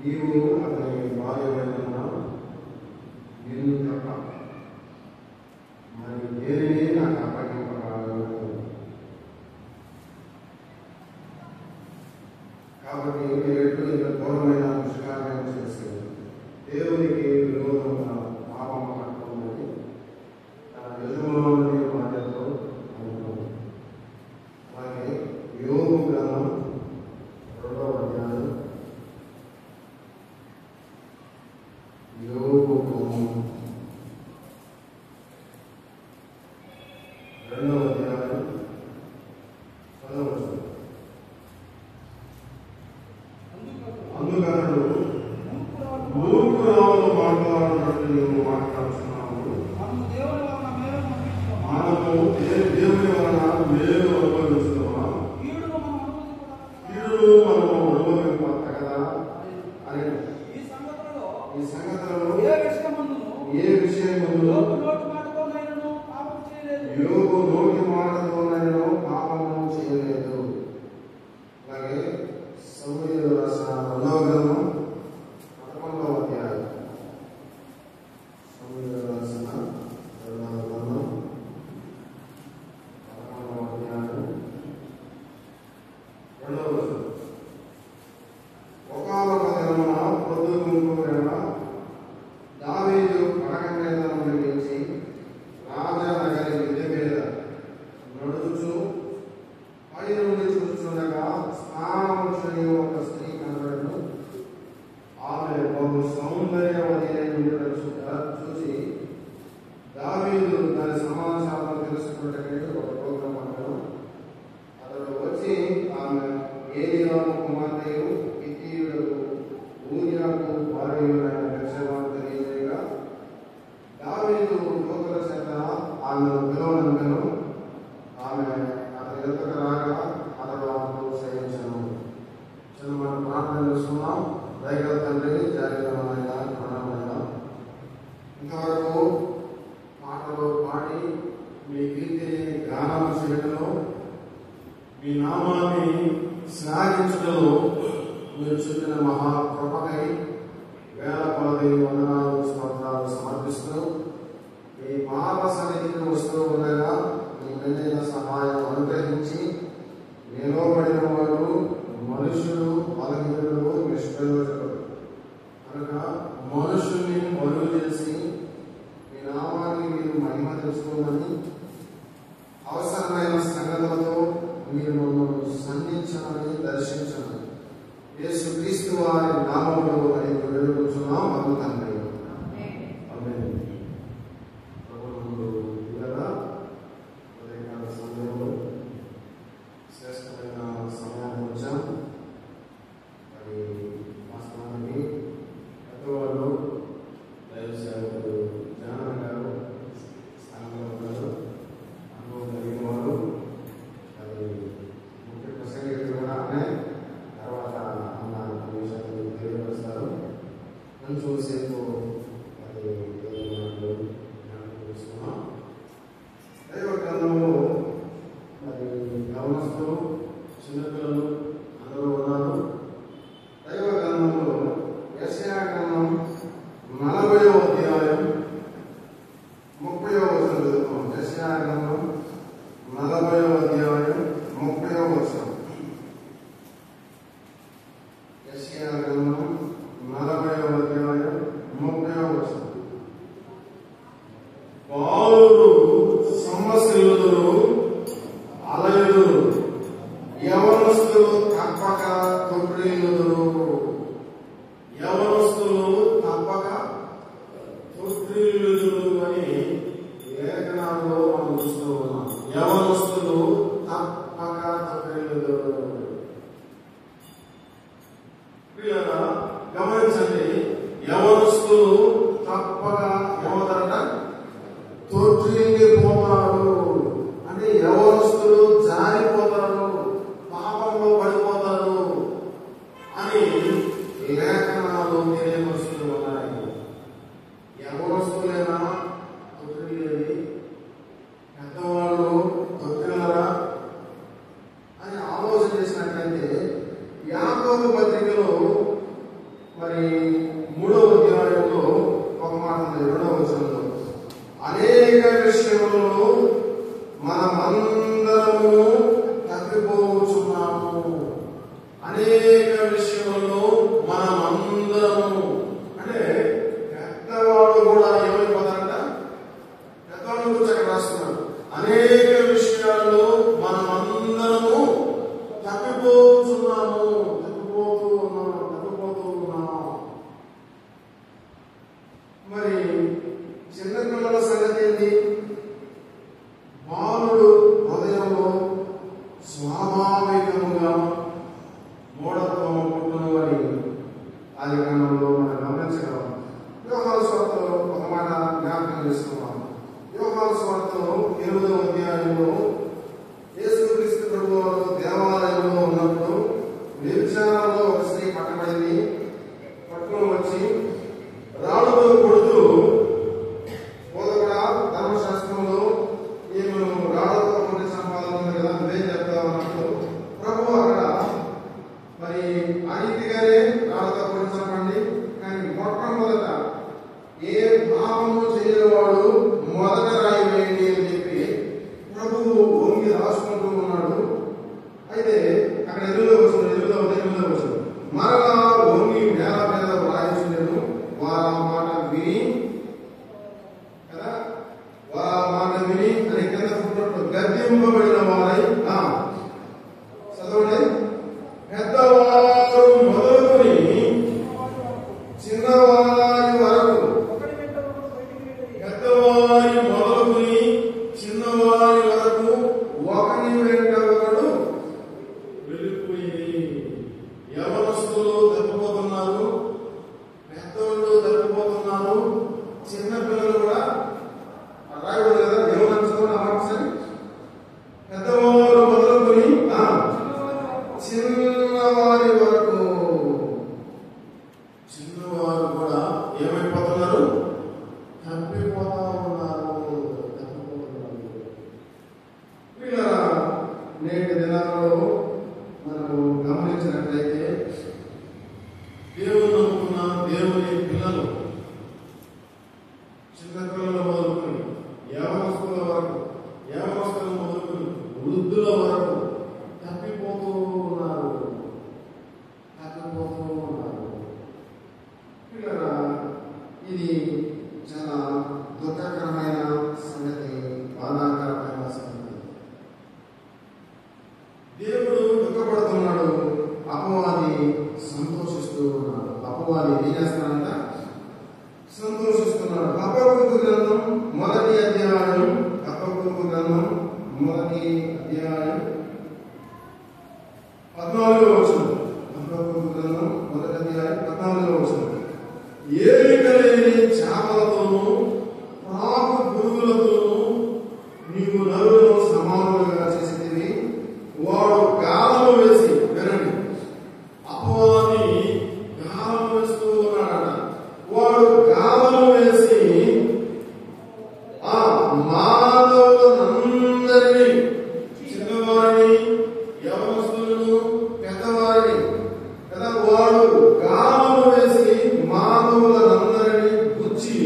నీవు అతని భార్యమైనందున నిన్ను తప్ప మరి దేనిని నాకు అప్పగింపరాదు. కాబట్టి మీరు ఎట్లు ఇంత ఘోరమైన దుష్కార్యం చేసి దేవునికి విరోధంగా పాపం పట్టుకోమని తన యజమానుని భార్యతో అనుకున్నాను. అలాగే యోబు గ్రంథం 2వ అధ్యాయం యోబు గ్రంథం 2వ అధ్యాయం 10వ వచనం. అందుకతడు మూర్ఖురాలు మాట్లాడినట్టు నువ్వు మాట్లాడుతున్నావు. మనము దేవుని వలన మేలు అనుభవిస్తున్నామా? కీడును మనము అనుభవింపతగదా అని ఈ సంగతులలో ఏ విషయముందు యోబు నోటి మాటతోనైనా పాపము చేయలేదు. అలాగే సమూయేలు రాసిన 2వ గ్రంథం 11వ అధ్యాయం సమూయేలు రాసిన 2వ గ్రంథం 11వ అధ్యాయం 2వ వచనం. ఒకానొక దినమున పొద్దుగుంకు వేళ దావీదు పడక మీద నుండి లేచి రాజనగరి మిద్దె మీద నడుచుచు పై నుండి చూస్తుండగా స్నానము చేయు ఒక స్త్రీ కనబడెను. ఆమె బహు సౌందర్యవతి అయి ఉండుట చూసి దావీదు దాని సమాచారం తెలుసుకున్నట్టుగా ఒక ప్రోగ్రాం అన్నాడు. అతడు వచ్చి ఆమె ఏలీయాము కుమార్తెయు హిత్తీయుడు ఊరియాకు భార్యయుడైన బెత్షెబాను తెలియజేయగా దావీదు దూతల చేత ఆమెను పిలువనంపెను. ఆమె అతని ఎదుటకు రాగా అతడు ఆమెతో శయించెను. మనం ప్రార్థన చేస్తున్నాం. దయగల తండ్రి, జాగ్రత్తమైన ప్రణామైన ఇంతవరకు పాటలు పాడి మీ కీర్తిని గానం చేయడంలో, మీ నామాన్ని శ్లాఘించడంలో మీరు చూపిన మహాకృపకై వేల కొలది వందనాలు స్తోత్రాలు సమర్పిస్తూ మీ పాప సన్నిధికి వస్తూ ఉండగా మీ మెల్లైన సహాయం అనుగ్రహించి నిలవబడిన వారు మనుషులు బలహీనులు నిష్ప్రయోజకులు కనుక మనుషుల్ని మరుగు చేసి మీ నామాన్ని మీరు మహిమ తెలుసుకోమని అవసరమైన సంగతులతో మీరు మమ్మల్ని సంధించమని దర్శించమని యేసుక్రీస్తు వారి నామములో నేను వేడుకుంటున్నాం అను తండ్రి. ఆమేన్. సమయంలో శ్రేష్టమైన సమయాన్ని వచ్చాం. మరి వాస్తవానికి పెద్దవాళ్ళు దైవ సేవకులు జాన గారు స్థానంలో ఉన్నారు. అనుభవం కలిగిన వారు. అది ముఖ్య ప్రసంగికులు కూడా అనే తర్వాత అన్న విషయాలు తెలియపరుస్తారు. కొంచెం సేపు అది తెలుసుకున్నాం. దైవ గ్రంథంలో మరి గమనిస్తూ చిన్నపిల్లలు అందరూ ఉన్నారు. దైవ గ్రంథంలో యెషయా గ్రంథం 40వ అధ్యాయం 30వ వచనం చదువుతాం. యెషయా గ్రంథం 40వ అధ్యాయం 30వ వచనం. యెషయా గ్రంథం 40వ అధ్యాయం 30వ వచనం. బాలురు సమస్యలుదురు అలయుదురు, యవనస్తులు తప్పక తొట్టిల్లుదురు. యవనస్తులు తప్పక తొట్టిల్లుదురు అని లేఖనాల్లో మనం చూస్తూ ఉన్నాం. యవనస్తులు తప్పక తొట్టిల్లుదురు. ప్రియులారా గమనించండి, యవనస్తులు తప్పక ఏమవుతారట? తొట్టిల్లిపోతారు. అంటే యవనస్తులు జారిపోతారు, పాపంలో పడిపోతారు అని లేఖనాలు తెలియపరుస్తూ ఉన్నాయి. యవనస్తులైనా తొట్టిల్లేది, పెద్దవాళ్ళు తొట్టిల్లరా అని ఆలోచన చేసినట్లయితే యాకోబు పత్రికలో మరి మనమందరము తప్పిపోతున్నాము. అనేక విషయంలో మనమందరము అంటే పెద్దవాడు కూడా ఏమైపోతారంట, పెద్దవాడు గురించి అక్కడ రాస్తున్నారు. అనేక విషయాల్లో మనమందరము తప్పిపోతున్నాము. మరి చిన్నపిల్లల సంగతి ఏంటి? బాలుడు హృదయంలో స్వాభావికముగా మూఢత్వం పుట్టును అని ఆది కాండంలో మనం గమనించగలం. యోహాను సువార్తలో ఒక మాట జ్ఞాపకం చేసుకున్నాం. యోహాను సువార్తలో 8వ అధ్యాయంలో యేసుక్రీస్తు ప్రభువారు దేవాలయంలో ఉన్నప్పుడు వ్యభిచారంలో ఒక స్త్రీ పట్టబడింది. పట్టుకుని వచ్చి రాళ్ళతో కొడుతూ, బోధకుడా ధర్మశాస్త్రంలో ఈమెను రాళ్ళతో కొట్టి సంపాదన కదా, నువ్వేం చెప్తావు అన్నప్పుడు ప్రభు అక్కడ మరి ఆ రీతిగానే రాళ్ళతో కొట్టి చంపండి, కానీ మొట్టమొదట ఏ పాపము చేయవాడు మొదట రాయి వేయండి అని చెప్పి ప్రభువు వంగి రాసుకుంటూ ఉన్నాడు. అయితే అక్కడ ఎదురులో వచ్చింది మరలా వంగి నేల మీద రాయించలేదు. వారు ఆ మాట విని కదా, వారు ఆ మాట విని అని కింద పుట్టినప్పుడు గద్దింపబడిన వారై చదవండి. పెద్దవారు మొదలుకొని చిన్నవారి వరకు, పెద్దవారి మొదలుకొని చిన్నవారి వరకు ఒకరి వెంట ఒకడు వెళ్ళిపోయి యవనస్తులు తప్పిపోతున్నారు, పెద్దవాళ్ళు తప్పిపోతున్నారు, చిన్నపిల్లలు కూడా రాయబడి కదా యవనస్తులు అన్నమాట. సరే, పెద్దవారు మొదలుకొని చిన్నవారి వరకు, చిన్నవారు కూడా ఏమైపోతున్నారు, తప్పిపోతా ఉన్నారు. వీళ్ళ నేటి దినాలలో మనము గమనించినట్లయితే దేవుని నమ్ముకున్న దేవుని పిల్లలు చిన్నపిల్లల మొదలుకొని యవనస్తుల వరకు, యవనస్తుల మొదలుకొని వృద్ధుల వరకు తప్పిపోతూ ఉన్నారు. ఇది చాలా దుఃఖకరమైన సంగతి, బాధాకరమైన సంగతి. దేవుడు దుఃఖపడుతున్నాడు, అపవాది సంతోషిస్తూ ఉన్నాడు. అపవాది ఏం చేస్తున్నాడంట? సంతోషిస్తున్నాడు. హబక్కూకు గ్రంథం 1వ అధ్యాయం, హబక్కూకు గ్రంథం 1వ అధ్యాయం 14వ వచనం. హబక్కూకు గ్రంథం 1వ అధ్యాయం 14వ వచనం. ఏలిక లేని చేపలతోనూ ప్రాకు పురుగులతోనూ నీవు నరులను సమానులుగా చేసేది. వాడు గాలము వేసి, వినండి, అపవాది గాలము వేస్తూ ఉన్నాడట. వాడు గాలము వేసి మానవులందరినీ, చిన్నవారిని, యవనస్తులను, పెద్దవారిని కదా, వాడు గాలము వేసి మానవులందరినీ గుచ్చి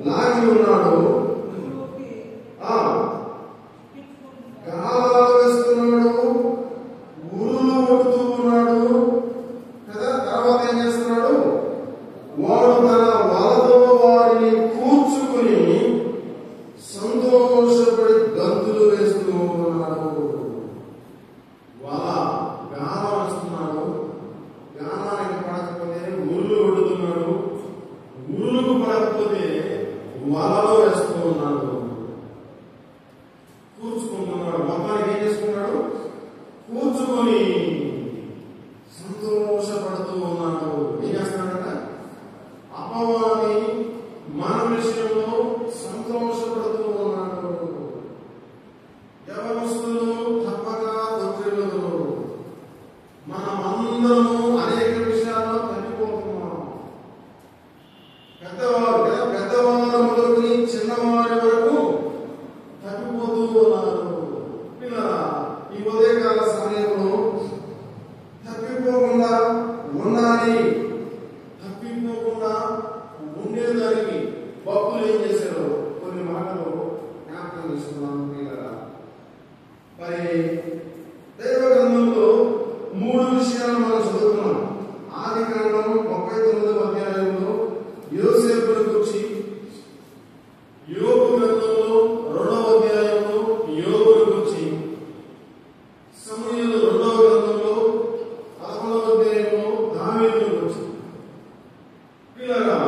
లాగి ఉన్నాడు. గాలాలు వేస్తున్నాడు, ఉరులు కొడుతూ ఉన్నాడు కదా. తర్వాత ఏం చేస్తున్నాడు? వాడు తన వలతో వారిని కూర్చుకుని సంతోషపడి గంతులు వేస్తూ ఉన్నాడు. వల గాలం వేస్తున్నాడు, గాలానికి పడకపోతే ఉరులు కొడుతున్నాడు, ఉరులకు పడకపోతే వలలో వేస్తూ ఉన్నాడు, కూర్చుకుంటున్నాడు. మొత్తానికి ఏం చేసుకున్నాడు? కూర్చుకొని సంతోషపడుతూ ఉన్నాడు. ఏం చేస్తున్నాడట? అపవాది మన విషయంలో సంతోషపడుతూ ఉన్నాడు. యవనస్తులు తప్పక తొట్టిల్లుదురు. మనమందరము అనేక విషయాల్లో తప్పిపోతున్నాం. పెద్దవారు కదా, పెద్దవారు మొదలుకొని చిన్నవారి వరకు తప్పిపోతూ ఉన్నారు. పిల్లరా, ఈ ఉదయకాల సమయంలో తప్పిపోకుండా ఉండాలి, తప్పిపోకుండా ఉండేదానికి భక్తులు ఏం చేశారో కొన్ని మాటలు జ్ఞాపకం చేసుకున్నాను. పిల్లరా, మరి దైవ గ్రంథంలో 3 విషయాలు మనం చదువుతున్నాం. ఆదికాండం 39వ అధ్యాయంలో యోసేపును గురించి, యోబు గ్రంథంలో 2వ అధ్యాయంలో యోబును గురించి, సమూయేలు 2వ గ్రంథంలో 11వ అధ్యాయంలో దావీదును గురించి. పిల్లగా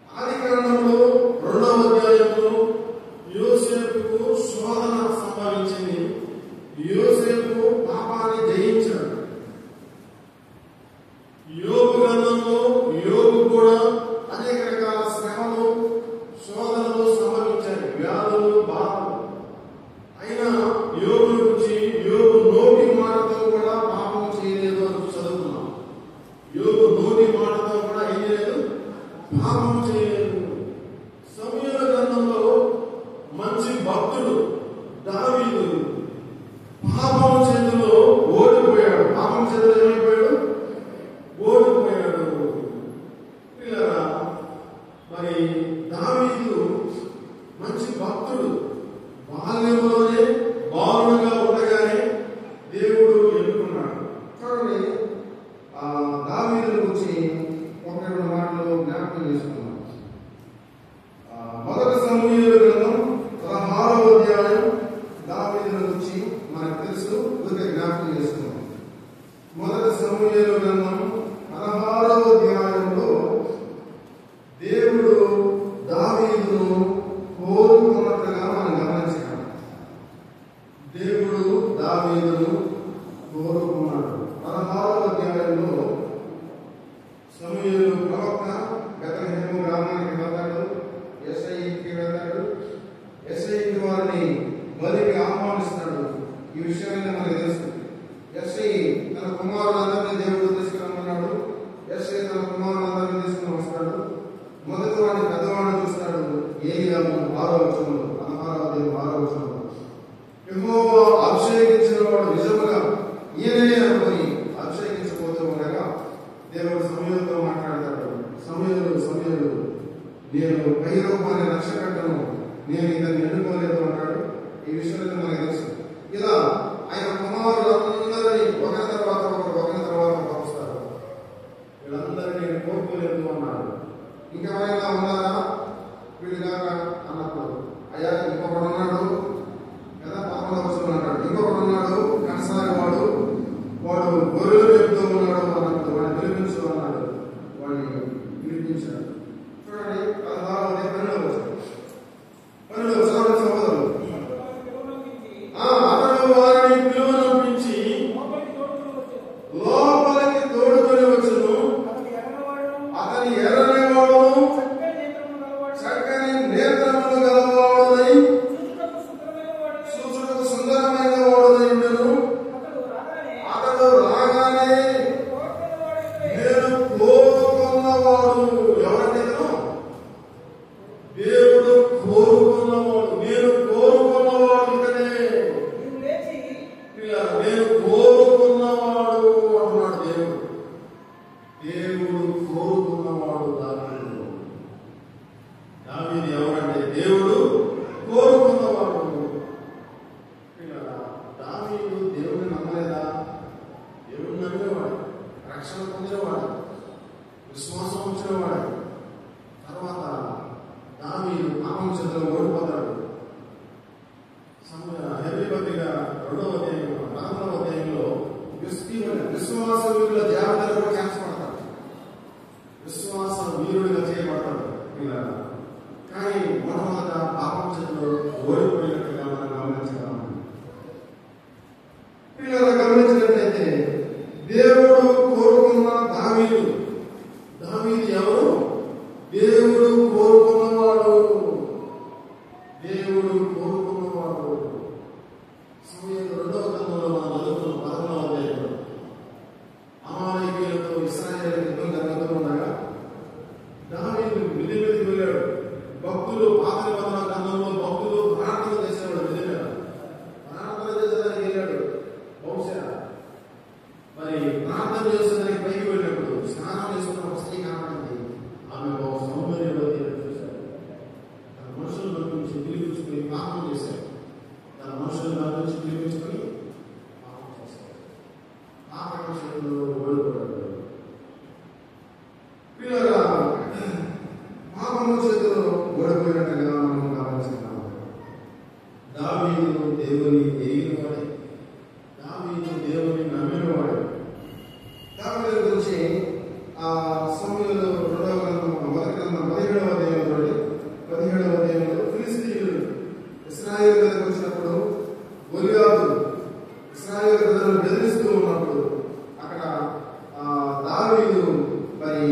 ఆదికాండంలో 2వ అధ్యాయంలో యోసేపుకు శోధన సంభవించింది. యోసేపు పాపాన్ని జయించాడు. యోబు గ్రంథంలో యోబు కూడా అనేక రకాల శ్రమలు, శోధనలు సంభవించాయి, వ్యాధులు, బాధలు. అయినా యోబు గురించి యోబు నోటి మాటతో కూడా పాపం చేయలేదు అని చదువుతున్నాం. యోబు నోటి మాటతో కూడా ఏం చేయలేదు, పాపం చేయలేదు. సమూయేలు గ్రంథంలో మంచి భక్తుడు దావీదు పాపం చేతిలో ఓడిపోయాడు. పాపం చేతిలో ఏమైపోయాడు, ఓడిపోయాడు. పిల్లరా, మరి దావీదు మంచి భక్తుడు. బాల్యంలోనే బాలుడుగా ఉండగానే దేవుడు ఎన్నుకున్నాడు. చూడండి, దావీదు గురించి 1-2 మాటలు జ్ఞాపకం చేసుకున్నాం. మొదటి సమూయేలు గ్రంథం 16వ అధ్యాయం దావీదు గురించి మనకు తెలుసు, ఊరికే జ్ఞాపకం చేసుకున్నాం. మొదటి సమూయేలు గ్రంథం 16వ అధ్యాయంలో దేవుడు దావీదును కోరుకున్నట్లుగా మనం గమనించాం. దేవుడు దావీదును కోరుకున్నాడు. 16వ అధ్యాయంలో సమూయేలు ప్రవక్త బెత్లెహేము గ్రామానికి వెళ్తాడు. యెష్షయికి వెళ్తాడు. యెష్షయి వారిని బలికి ఆహ్వానిస్తాడు. ఈ విషయమైనా మనకు తెలుసు. యెష్షయి తన కుమారులందరినీ దేవుడు తీసుకురమ్మన్నాడు. యెష్షయి తన కుమారులందరినీ తీసుకుని వస్తాడు. మొదటి వాడిని పెద్దవాడిని చూస్తాడు. ఏలీయాము 6వ వచనంలో, 16వ అధ్యాయం 6వ వచనంలో, యెహోవా అభిషేకించిన వాడు నిజముగా ఈయనే అనుకుని అభిషేకించబోతూ ఉండగా దేవుడు సమూయేలుతో మాట్లాడతాడు. సమూయేలు నేను పైరూపాన్ని రక్షకట్టను, నేను ఇతన్ని ఎన్నుకోలేదు అంటాడు. ఈ విషయంలో మనకు తెలుసు. ఇలా ఆయన కుమారులందరినీ ఒకరి తర్వాత పంపిస్తారు. వీళ్ళందరినీ నేను కోరుకోలేదు అన్నాడు. ఇంకెవరైనా ఉన్నారా వీళ్ళు కాక అన్నప్పుడు, అయ్యా ఇంకొకడు ఉన్నాడు కదా, 11వ వచనం అంటాడు, ఇంకొకడు ఉన్నాడు కనసాగవాడు, వాడు గొర్రెలు చెప్తూ ఉన్నాడు అన్నప్పుడు వాడిని పిలిపించు అన్నాడు. వాడిని పిలిపించాడు. చూడండి, 16వ అధ్యాయం 12వ వచనం. సోదరులు, అతడు వారిని పిలువనంపించి లోపలికి తోడుకొని వచ్చును. అతని ఎర్రనివాడును చక్కని నేత్రములు గలవాడునై చూచుటకు సుందరమైన వాడునై ఉండెను. అతడు రాగానే నేను కోరుకున్నవాడు. ఎవరంటే దేవుడు కోరుకున్నవాడు. నేను కోరుకున్నవాడు ఇతనే. నేను కోరుకున్నవాడు అంటున్నాడు దేవుడు. దేవుడు కోరుకున్నవాడు దావీదు. దావీదు ఎవరంటే దేవుడు కోరుకున్నవాడు. దావీదు దేవుడిని నమ్మలేదా? దేవుడిని నమ్మేవాడు, రక్షణ పొందేవాడు, విశ్వాసం ఉంచేవాడు. తర్వాత దావీదు పాపం చేతిలో ఓడిపోతాడు. హెబ్రీ పత్రిక 2వ అధ్యాయం 4వ అధ్యాయంలో విశ్వాస వీరుల జాబితాలో కూడా చేర్చబడతాడు. విశ్వాస వీరుడిగా చేయబడతాడు. ఇలా కానీ మొట్టమొదట పాపం చేతిలో ఓడిపోయినట్టుగా మనం గమనించగలం. పిల్లలు గమనించినట్లయితే దేవుడు కోరుకున్న దావీదు. దావీదు ఎవరు? దేవుడు కోరుకున్నవాడు. దేవుడు కోరుకున్నవాడు. సమూయేలు 2వ గ్రంథంలో మనం చదువుతున్న 11వ అధ్యాయంలో అమాలేకీయులతో ఇశ్రాయేలు యుద్ధం జరుగుతూ ఉండగా దావీదు మిద్ది మీదకి వెళ్ళాడు. భక్తులు పాత నిబంధన గ్రంథంలో భక్తులు ప్రార్థన చేసేవాడు. మిద్ది మీద ప్రార్థన చేసేదానికి వెళ్ళాడు. బహుశా మరి ప్రార్థన చేసేదానికి పైకి వెళ్ళినప్పుడు స్నానం చేసుకున్న ఒక స్త్రీ కనపడింది. ఆమె ఒక సౌందర్యవతి చూశాడు. మనుషుల నుంచి పిలిపించుకుని ప్రార్థన చేశాడు. దావీదు దేవుని ఎరిగినవాడే, దావీదు దేవుని నమ్మినవాడే. దావీదు గురించి సమయంలో 2వ గ్రంథం 17వ అధ్యాయంలో ఫిలిష్తీయులు ఇశ్రాయేలు మీదకి వచ్చినప్పుడు గొలియాతు ఇశ్రాయేలు ప్రజలను బెదిరిస్తూ ఉన్నప్పుడు అక్కడ దావీదు మరి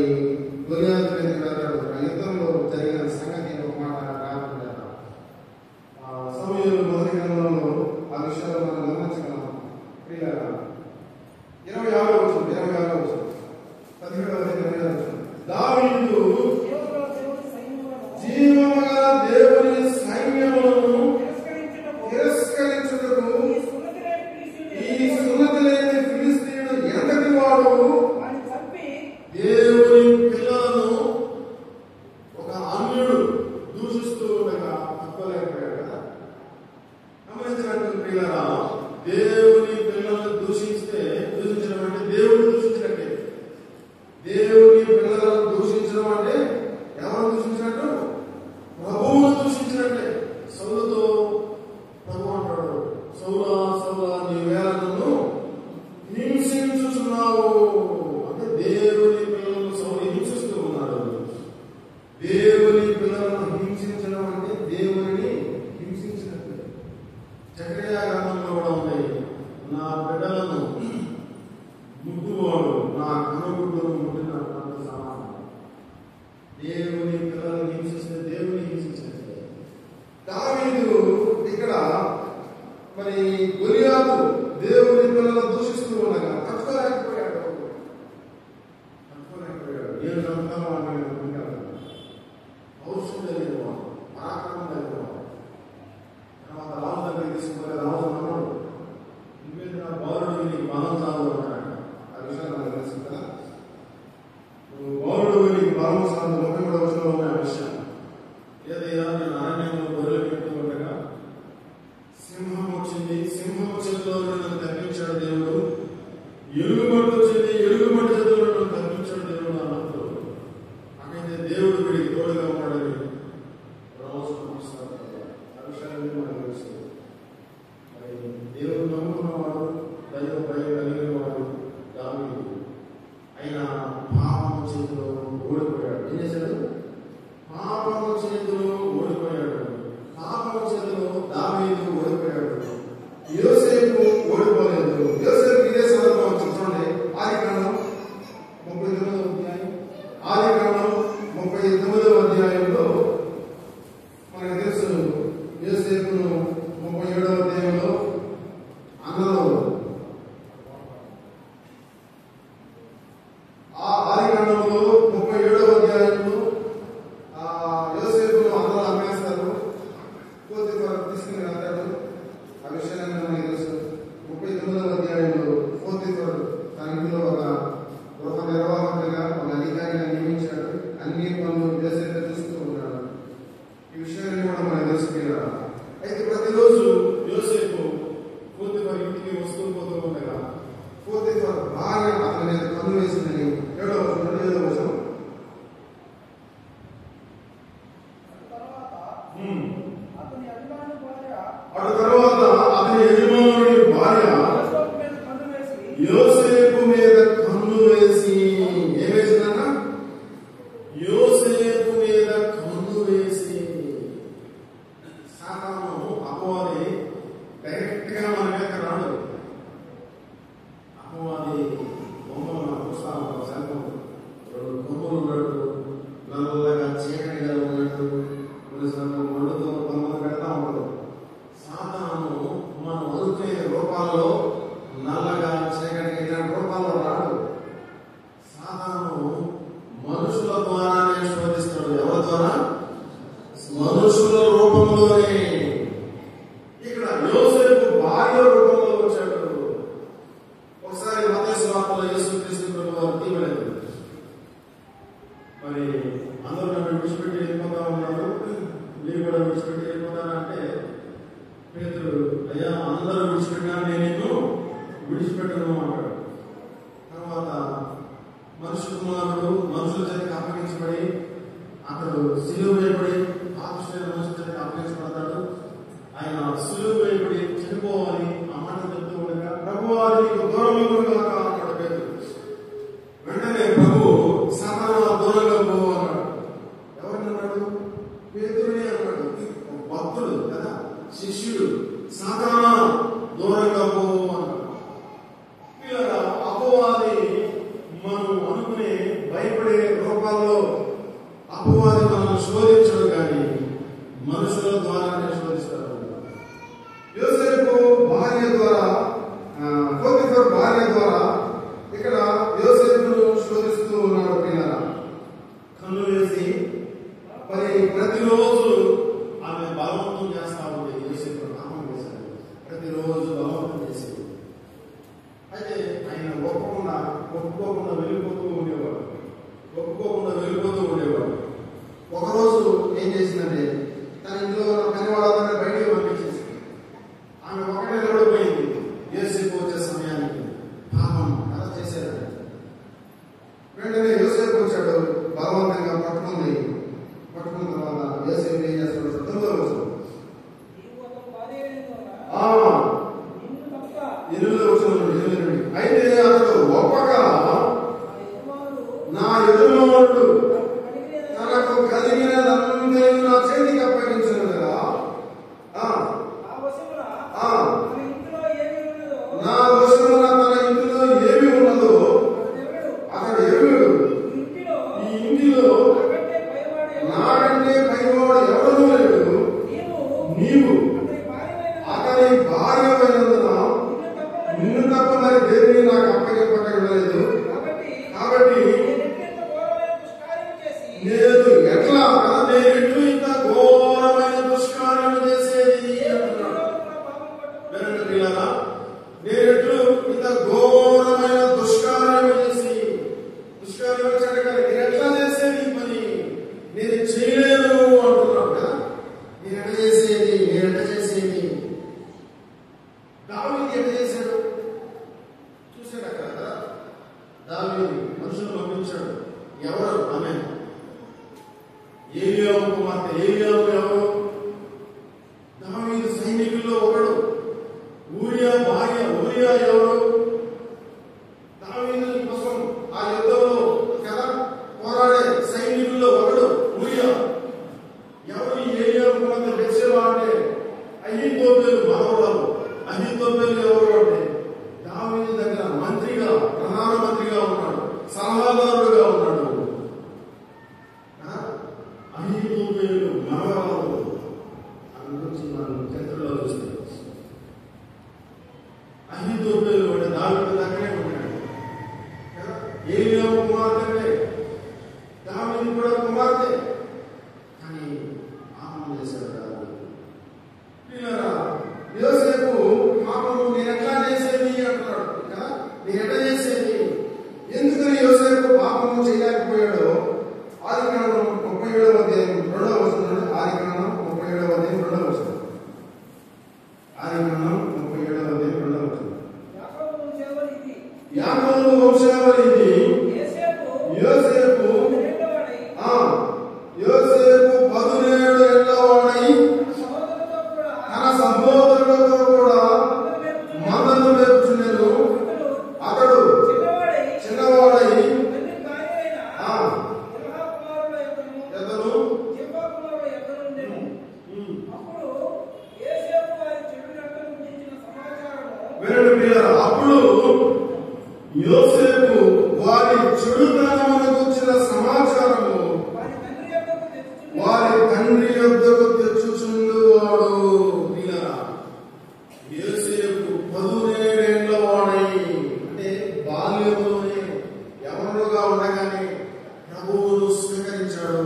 గొలియాతు మీదకి వెళ్తాడు. ఆ యుద్ధంలో జరిగిన సంగతి ఒక మాట రాకుండా సమయంలో మొదటి గ్రంథంలో ఆ విషయాలు మనం గమనించగలం. 26వ వచనం 17వ అధ్యాయం దావీదు జీవముగల దేవుని సైన్యములను తిరస్కరించుటకు ఈ సున్నతి లేని ఫిలిష్తీయుడు ఎంతటి వాడు దేవుని పిల్లలను ఒక అన్యుడు దూషిస్తూ ఉండగా తప్పలేకపోయాడు కదా. గమనించినట్టు పిల్లరా, దేవుని పిల్లలను దూషించడం అంటే దేవుడు దూషించినట్టే. దేవుని పిల్లలను దూషించడం అంటే ఎవరు దూషించినట్టు? ప్రభువును దూషించినట్టే. సౌలుతో ప్రభు అంటాడు, సౌలా సౌలా నీవేళ నన్ను హింసించుచున్నావు అంటే దేవుని పిల్లలను సౌలు హింసిస్తూ ఉన్నాడు. దేవుని పిల్లలను హింసించడం అంటే దేవుని హింసించినట్టు. జకర్యా గ్రంథంలో కూడా ఉంది, నా బిడ్డలను ముట్టువాడు నా కనుగుడ్డును ముట్టినటువంటి సమానం. దేవుని పిల్లలను హింసిస్తే దేవుని హింసించినట్టే. దావీదు ఇక్కడ మరి గొలియాతు దేవుని పిల్లలను దూషిస్తూ ఉండగా తట్టుకోలేకపోయాడు. నేను నమ్మకం పౌరుషం కలిగిన వాడు, పరాక్రమం కలిగిన వాడు. తర్వాత రాజు దగ్గరికి తీసుకుపోయి రాజు అన్నాడు, నువ్వేది నా బాలుడు నీకు బలం చాలు అన్నాడు. ఆ విషయాలు నాకు తెలుసు కదా. బాలుడు నీకు బలం చాలు 33వ వచనంలో ఉన్న విషయం ఏదైనా నేను అరణ్యంలో గొర్రెలు పెడుతూ ఉండగా సింహం వచ్చింది, సింహం చేతిలో నన్ను తప్పించాడు దేవుడు. ఎలుగుబంటి వచ్చింది, ఎలుగుబంటి చేతిలో నన్ను తప్పించాడు దేవుడు అన్నప్పుడు అక్కడైతే దేవుడు వీడికి తోడుగా ఉన్నాడని రోజు నమస్కారం. ఆ విషయాన్ని మనకు తెలుసు. మరి దేవుడు నమ్ముకున్నవాడు, దైవ భయం కలిగిన వాడు దావీదు. ఆయన పాపం చేతిలో ఓడిపోయాడు. ఏం చేశాడు? పాపం చేతిలో ఓడిపోయాడు. పాపం చేతిలో దావీదు ఓడిపోయాడు. యోసేపు ఓడిపోలేదు. యోసేపు ఇదే సందర్భం వచ్చింది. చూడండి, ఆదికాండం 39వ అధ్యాయంలో మనకు తెలుసు. యోసేపును 37వ అధ్యాయంలో అందరూ ఆదికాండంలో 37వ అధ్యాయంలో యోసేపును అందరూ అమ్మేస్తారు. పోతీఫరు తీసుకుని వెళ్తాడు. ఆ విషయాన్ని మనకి తెలుసు. 39వ అధ్యాయంలో పోతీఫరు తన ఇంట్లో ఒక గృహ నిర్వాహకుడిగా ఒక అధికారిగా నియమించాడు. అన్ని పనులు యోసేపు చూస్తూ ఉన్నాడు. ఈ విషయాన్ని కూడా మనకు తెలుసుకున్నాడు. అయితే ప్రతిరోజు యోసేపు పోతీఫరు ఇంటికి వస్తూ పోతూ ఉండగా పోతీఫరు భార్య అతని మీద కన్ను వేసిందని 7వ వచనం అటు తర్వాత అతని యజమానుడి భార్య యోసేపు మీద కన్ను వేసి ఏం వేసిందన్న? యోసేపు మీద కన్ను వేసి. సాతాను అపవాది డైరెక్ట్ గా మన మీద రాడు. అపవాది బొమ్మలు పుస్తకాలు కొమ్ములు ఉన్నట్టు, నల్లగా చీకటిగా ఉన్నట్టు, కొన్నిసార్లు మండుతో బొమ్మలు పెడతా ఉండదు. సాతాను మనం అనుకునే రూపాల్లో నల్లగా చీకటిగా ఇలాంటి రూపాల్లో రాడు. సాతాను మనుషుల ద్వారానే శోధిస్తాడు. ఎవరి ద్వారా? మనుషుల రూపంలోనే. ఇక్కడ యోసేపు భార్య రూపంలో వచ్చాడు. ఒకసారి మత్తయి సువార్తలో యేసుక్రీస్తు ప్రభువు వారు తీయలేదు. మరి అందరూ నన్ను విడిచిపెట్టి వెళ్ళిపోతా ఉన్నారు, మీరు కూడా విడిచిపెట్టి వెళ్ళిపోతానంటే పేతురు, అయ్యా అందరూ విడిచిపెట్టినా నేను నిన్ను విడిచిపెట్టను అన్నాడు. తర్వాత మనుషు కుమారుడు మనుషుల చేతికి అప్పగించబడి అతడు సిలువ వేయబడి పాపిష్ఠులైన మనుషుల చేతికి అప్పగించబడతాడు. ఆయన సులువు వేయబడి చనిపోవాలి ఆ మాట చెప్తూ ఉండగా ప్రభువా నీకు దూరంగా అన్నాడు పేతురు. వెంటనే ప్రభు సాతానా దూరంగా పో అన్నాడు. ఎవరిని అన్నాడు? పేతురుని అన్నాడు. భక్తుడు కదా, శిష్యుడు. సాతానా దూరంగా పో అన్నాడు. ఇలా అపవాది మనం అనుకునే భయపడే రూపాల్లో అపవాది మనం శోధించడు, కానీ మనుషుల ద్వారానే శోధిస్తారు. యోసేపు భార్య ద్వారా, పోతీఫర్ భార్య ద్వారా ఇక్కడ యోసేపును శోధిస్తూ ఉన్నాడు. పిల్లల కన్ను వేసి మరి ప్రతిరోజు ఆమె బలవంతం చేస్తా ఉంది. యోసేపు నామం వేశాడు, ప్రతిరోజు బలవంతం చేసేది. అయితే ఆయన ఒప్పుకోకుండా వెళ్ళిపోతూ ఉండేవాడు. ఒకరోజు ఏం చేసిందంటే తన ఇంట్లో పని వాళ్ళందరినీ బయటికి పంపించేసి ఆమె ఒకటే నిలబడిపోయింది. యోసేపు వచ్చే సమయానికి పాపం అలా చేసేదండి. వెంటనే యోసేపు వచ్చాడు. బలవంతంగా పట్టుకున్న తర్వాత యోసేపు ఏం చేస్తాడు? 9వ వచనం. 8వ వచనం నుండి అయితే అతడు ఒప్పక నా యజమానుడు తనకు కలిగినదంతా నా చేతికి అప్పగించను కదా, నా వశమున తన ఇంటిలో ఏమి ఉన్నదో అతడు ఎరుగడు. ఈ ఇంటిలో నాకంటే పైవాడు ఎవడూ లేడు. నీవు అతని భార్యమైనందున నిన్ను తప్ప మరి దేనిని నాకు అప్పగింపలేదు. కాబట్టి నేను ఎట్లా ఇంత ఘోరమైన దుష్కార్యం చేసేది అంటున్నాడు. నేనెట్లు ఇంత ఘోరమైన దుష్కార్యం చేసి నేను ఎట్లా చేసేది పని నేను చేయలేను అంటున్నాడు కదా. నేను ఎట్లా చేసేది దావీదు ఎట్లా చేశాడు చూసాడు అక్కడ. దావీదు మనుషులు పంపించాడు. ఎవరు? ఆమె ఏలియాబు కుమార్తె. ఏలియాబు ఎవరు? దావీదు సైనికుల్లో ఒకడు. ఊరియా భార్య. ఊరియా ఎవరు? దావీదు కోసం ఆ యుద్ధంలో కదా పోరాడే సైనికుల్లో ఒకడు ఊరియా. ఎవరు? ఏలియాబు కుమార్తె బెత్షెబా అంటే అహీతోపెలు మనవరాలు. అహీతోపెలు ఎవరు అంటే దావీదు దగ్గర మంత్రిగా, ప్రధానమంత్రిగా ఉన్నాడు, సలహాదారుడుగా ఉన్నాడు. అహీతోపెలు మనవరాలు అని గురించి మనం చరిత్రలో చూస్తాం. అహీతోపెలు అంటే దావీదు దగ్గరే ఉన్నాడు. ఏలియాబు కుమార్తె, దావీదు కూడా కుమార్తె. కానీ పాపం చేశాడు దావీదు. యోసేపు పాపము నేను ఎట్లా చేసేది అంటున్నాడు కదా. నేను ఎట్లా చేసేది? ఎందుకని యోసేపు పాపము చేయలేకపోయాడో ఆదికాండం 37వ అధ్యాయం 2వ వచనం. ఆదికాండం 37వ అధ్యాయం 2వ వచనం. ఆదికాండం 37వ అధ్యాయం 2వ వచనం. యాకోబు వంశావళి ఇది. యోసేపు 17 ఏళ్ల వాడై తన సహోదరులతో కూడా మందను మేపుచుండెను. అతడు చిన్నవాడై అప్పుడు యోసేపు వారి చెడుతనమును గురించిన సమాచారము వారి తండ్రి యొద్దకు తెచ్చుచుండువాడు. యోసేపు 17 ఏళ్ల వాడై అంటే బాల్యంలోనే యవనుడుగా ఉండగానే ప్రభువును స్వీకరించాడు.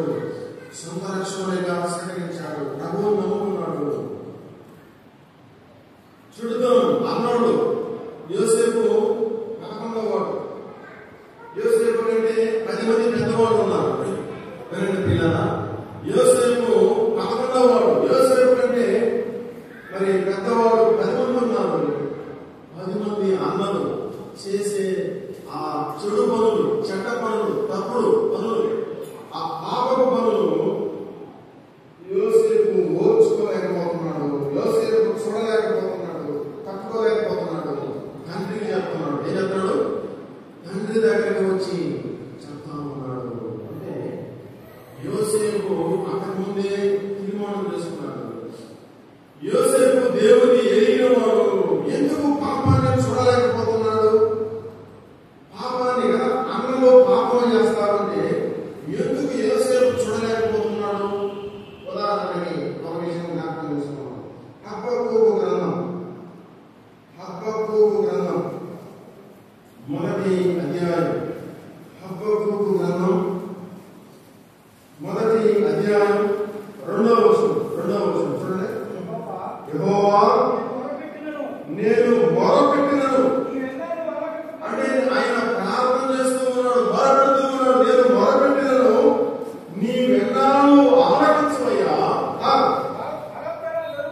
సొంత రక్షకునిగా స్వీకరించాడు. ప్రభువును నమ్ముకున్నాడు. చూడుదాం అన్నాడు. యోసేపు 11వ వాడు. యోసేపు అంటే 10 మంది పెద్దవాళ్ళు ఉన్నారు. వినండి పిల్లల, యోసేపు 11వ వాడు. యోసేపు అంటే మరి పెద్దవాడు 10 మంది ఉన్నారు. 10 మంది అన్నలు చేసే ఆ చెడు పనులు, చెడ్డ పనులు, తప్పుడు పనులు, ఆ పాపపు పనులు యోసేపు ఓర్చుకోలేకపోతున్నాడు. యోసేపు యెహోవా నేను మొరపెట్టినను. అంటే ఆయన ప్రార్థన చేస్తూ ఉన్నాడు, మొరపెడుతూ ఉన్నాడు. నేను మొరపెట్టినను, నీవెన్నాళ్ళు ఆలకించవయ్యా.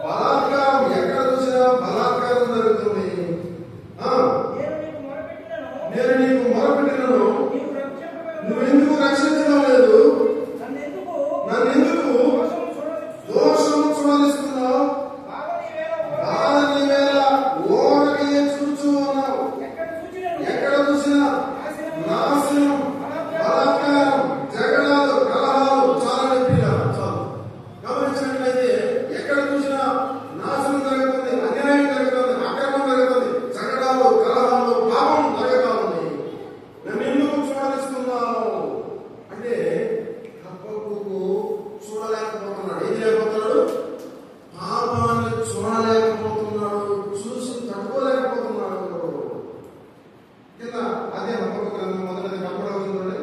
బలాత్కారం ఎక్కడ చూసినా బలాత్కారం జరుగుతుంది. నేను నీకు మొరపెట్టినను, నువ్వెందుకు రక్షించడం లేదు? నన్ను ఎందుకు దోషం చూడలిస్తున్నావు? బాధ నీవేళ ఓరకే చూచూ ఉన్నావు. ఎక్కడ చూసినా నాశనం, బలాత్కారం, జగడాలు, కలహాలు చాలా చాలు. గమనించినట్లయితే ఎక్కడ చూసినా నాశనం జరుగుతుంది, అన్యాయం జరుగుతుంది, అక్రమం జరుగుతుంది, జగడాలు, కలహాలు, పాపం జరుగుతా ఉంది. నన్ను ఎందుకు చూడలిస్తున్నావు అంటే హబక్కూకు చూడలేకపోతున్నాడు. ఏం లేకపోతున్నాడు? పాపాన్ని చూడలేకపోతున్నాడు, చూసి తట్టుకోలేకపోతున్నాడు. కింద అదే హబక్కూకు గ్రంథం మొదటి 13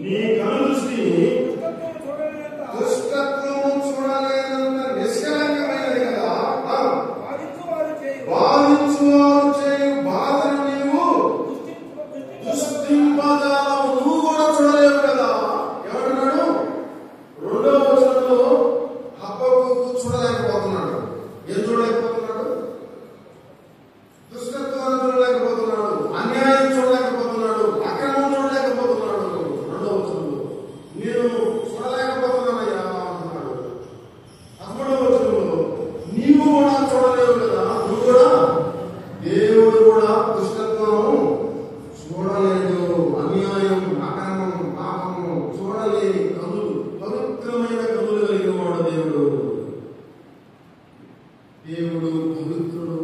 నీ కనుదృష్టి దుష్టత్వము చూడలేనంత నిష్కలంకమైనది కదా. బాధించువారు చేయు బాధను నీవు దృష్టింపజాలవు. నువ్వు కూడా చూడలేవు కదా. ఏమంటున్నాడు? 2వ వచనంలో హబక్కూకు చూడలేకపోతున్నాడు. ఏం చూడలేకపోతున్నాడు? దుష్టత్వాన్ని చూడలేకపోతున్నాడు, అన్యాయం చూడలేకపోతున్నాడు, అక్రమం చూడలేకపోతున్నాడు. 2వ వచనంలో నేను చూడలేకపోతున్నానయ్యా అంటున్నాడు. 3వ వచనంలో నీవు కూడా చూడలేవు కదా. నువ్వు కూడా, దేవుడు కూడా దుష్టత్వం చూడలేదు, అన్యాయం, అక్రమం, పాపము చూడలేని కనులు, పవిత్రమైన కనులు కలిగిన వాడు దేవుడు. దేవుడు పవిత్రుడు,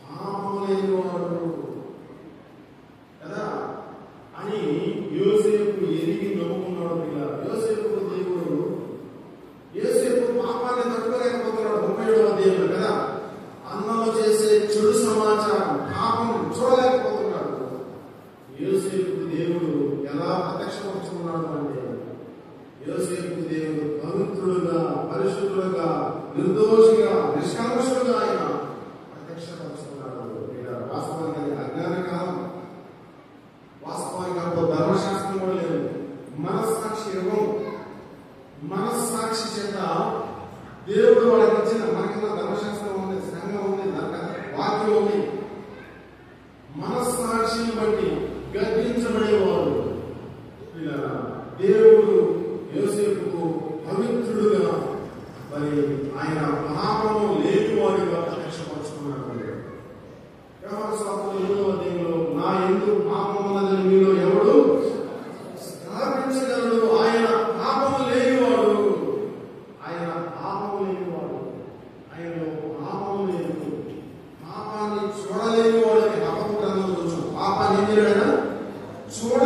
పాపము లేనివాడు కదా అని యోసేపు ఎరిగి నమ్ముకున్నాడు. ఇలా యోసేపు దేవుడు, యోసేపు పాపాన్ని తట్టుకోలేకపోతున్నాడు. 37వ అధ్యాయంలో కదా, అన్నలో చేసే చెడు సమాచారం, పాపం చూడలేకపోతున్నాడు. యోసేపు దేవుడు ఎలా ప్రత్యక్షపరుచుకున్నాడు అంటే, యోసేపు దేవుడు పవిత్రుడుగా, పరిశుద్ధుడుగా, నిర్దోషిగా, నిష్కల్మషుడుగా ఆయన ప్రత్యక్షపరుచుకున్నాడు. వాస్తవానికి అజ్ఞాన కాలం, వాస్తవానికి అప్పుడు ధర్మశాస్త్రం కూడా లేదు. మనస్సాక్షి యుగం, మనస్సాక్షి చేత దేవుడు వాళ్ళకి ఇచ్చిన, మనకిన్న ధర్మశాస్త్రం ఉంది, సంఘం ఉంది, వాక్యం ఉంది. మనస్సాక్షిని బట్టి గద్దించబడేవాడు. దేవుడు యోసేపుకు పవిత్రుడుగా, మరి ఆయన పాపము లేనివాడిగా ప్రత్యక్షపరుచుకున్నాడు. వ్యవహార శాస్త్రం 7వ అధ్యాయంలో నా యందు పాపం ఉన్నదని మీలో ఎవడు స్థాపించగలడు? ఆయన పాపము లేనివాడు, ఆయన పాపము లేనివాడు, ఆయనలో పాపము లేదు, పాపాన్ని చూడలేనివాడు అని హబక్కూకు గ్రంథంలో చూసాం. పాపాన్ని ఏం చేయలేదా? చూడ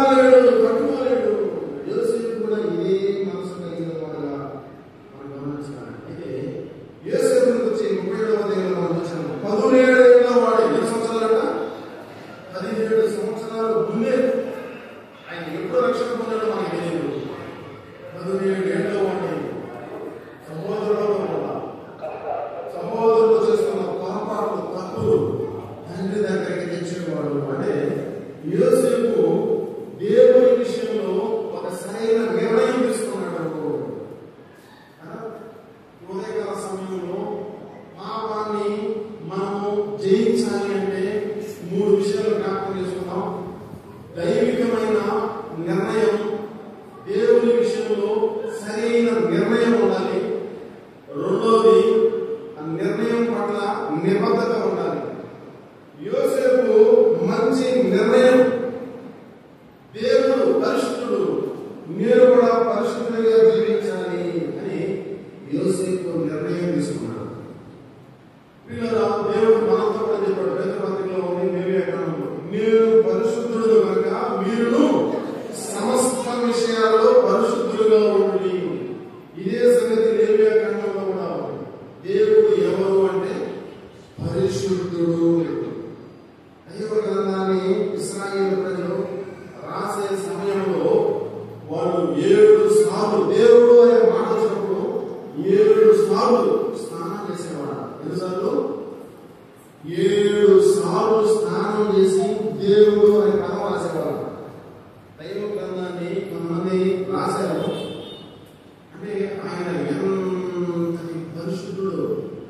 ఎంతటి పరిశుద్ధుడు,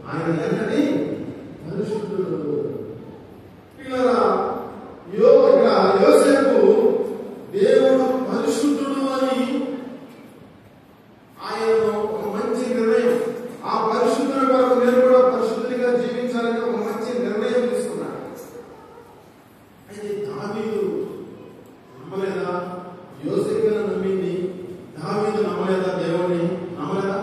ఆయన ఎంతటి పరిశుద్ధుడు. ఇక్కడ యోసేపు దేవుడు పరిశుద్ధుడు అని ఆయన ఒక మంచి నిర్ణయం, ఆ పరిశుద్ధుల కొరకు నేను కూడా పరిశుద్ధిగా జీవించాలని ఒక మంచి నిర్ణయం తీసుకున్నాడు. అయితే దావీదు నమ్మలేదా? యోసేపు నమ్మింది, దావీదు నమ్మలేదా? దేవుణ్ణి నమ్మలేదా?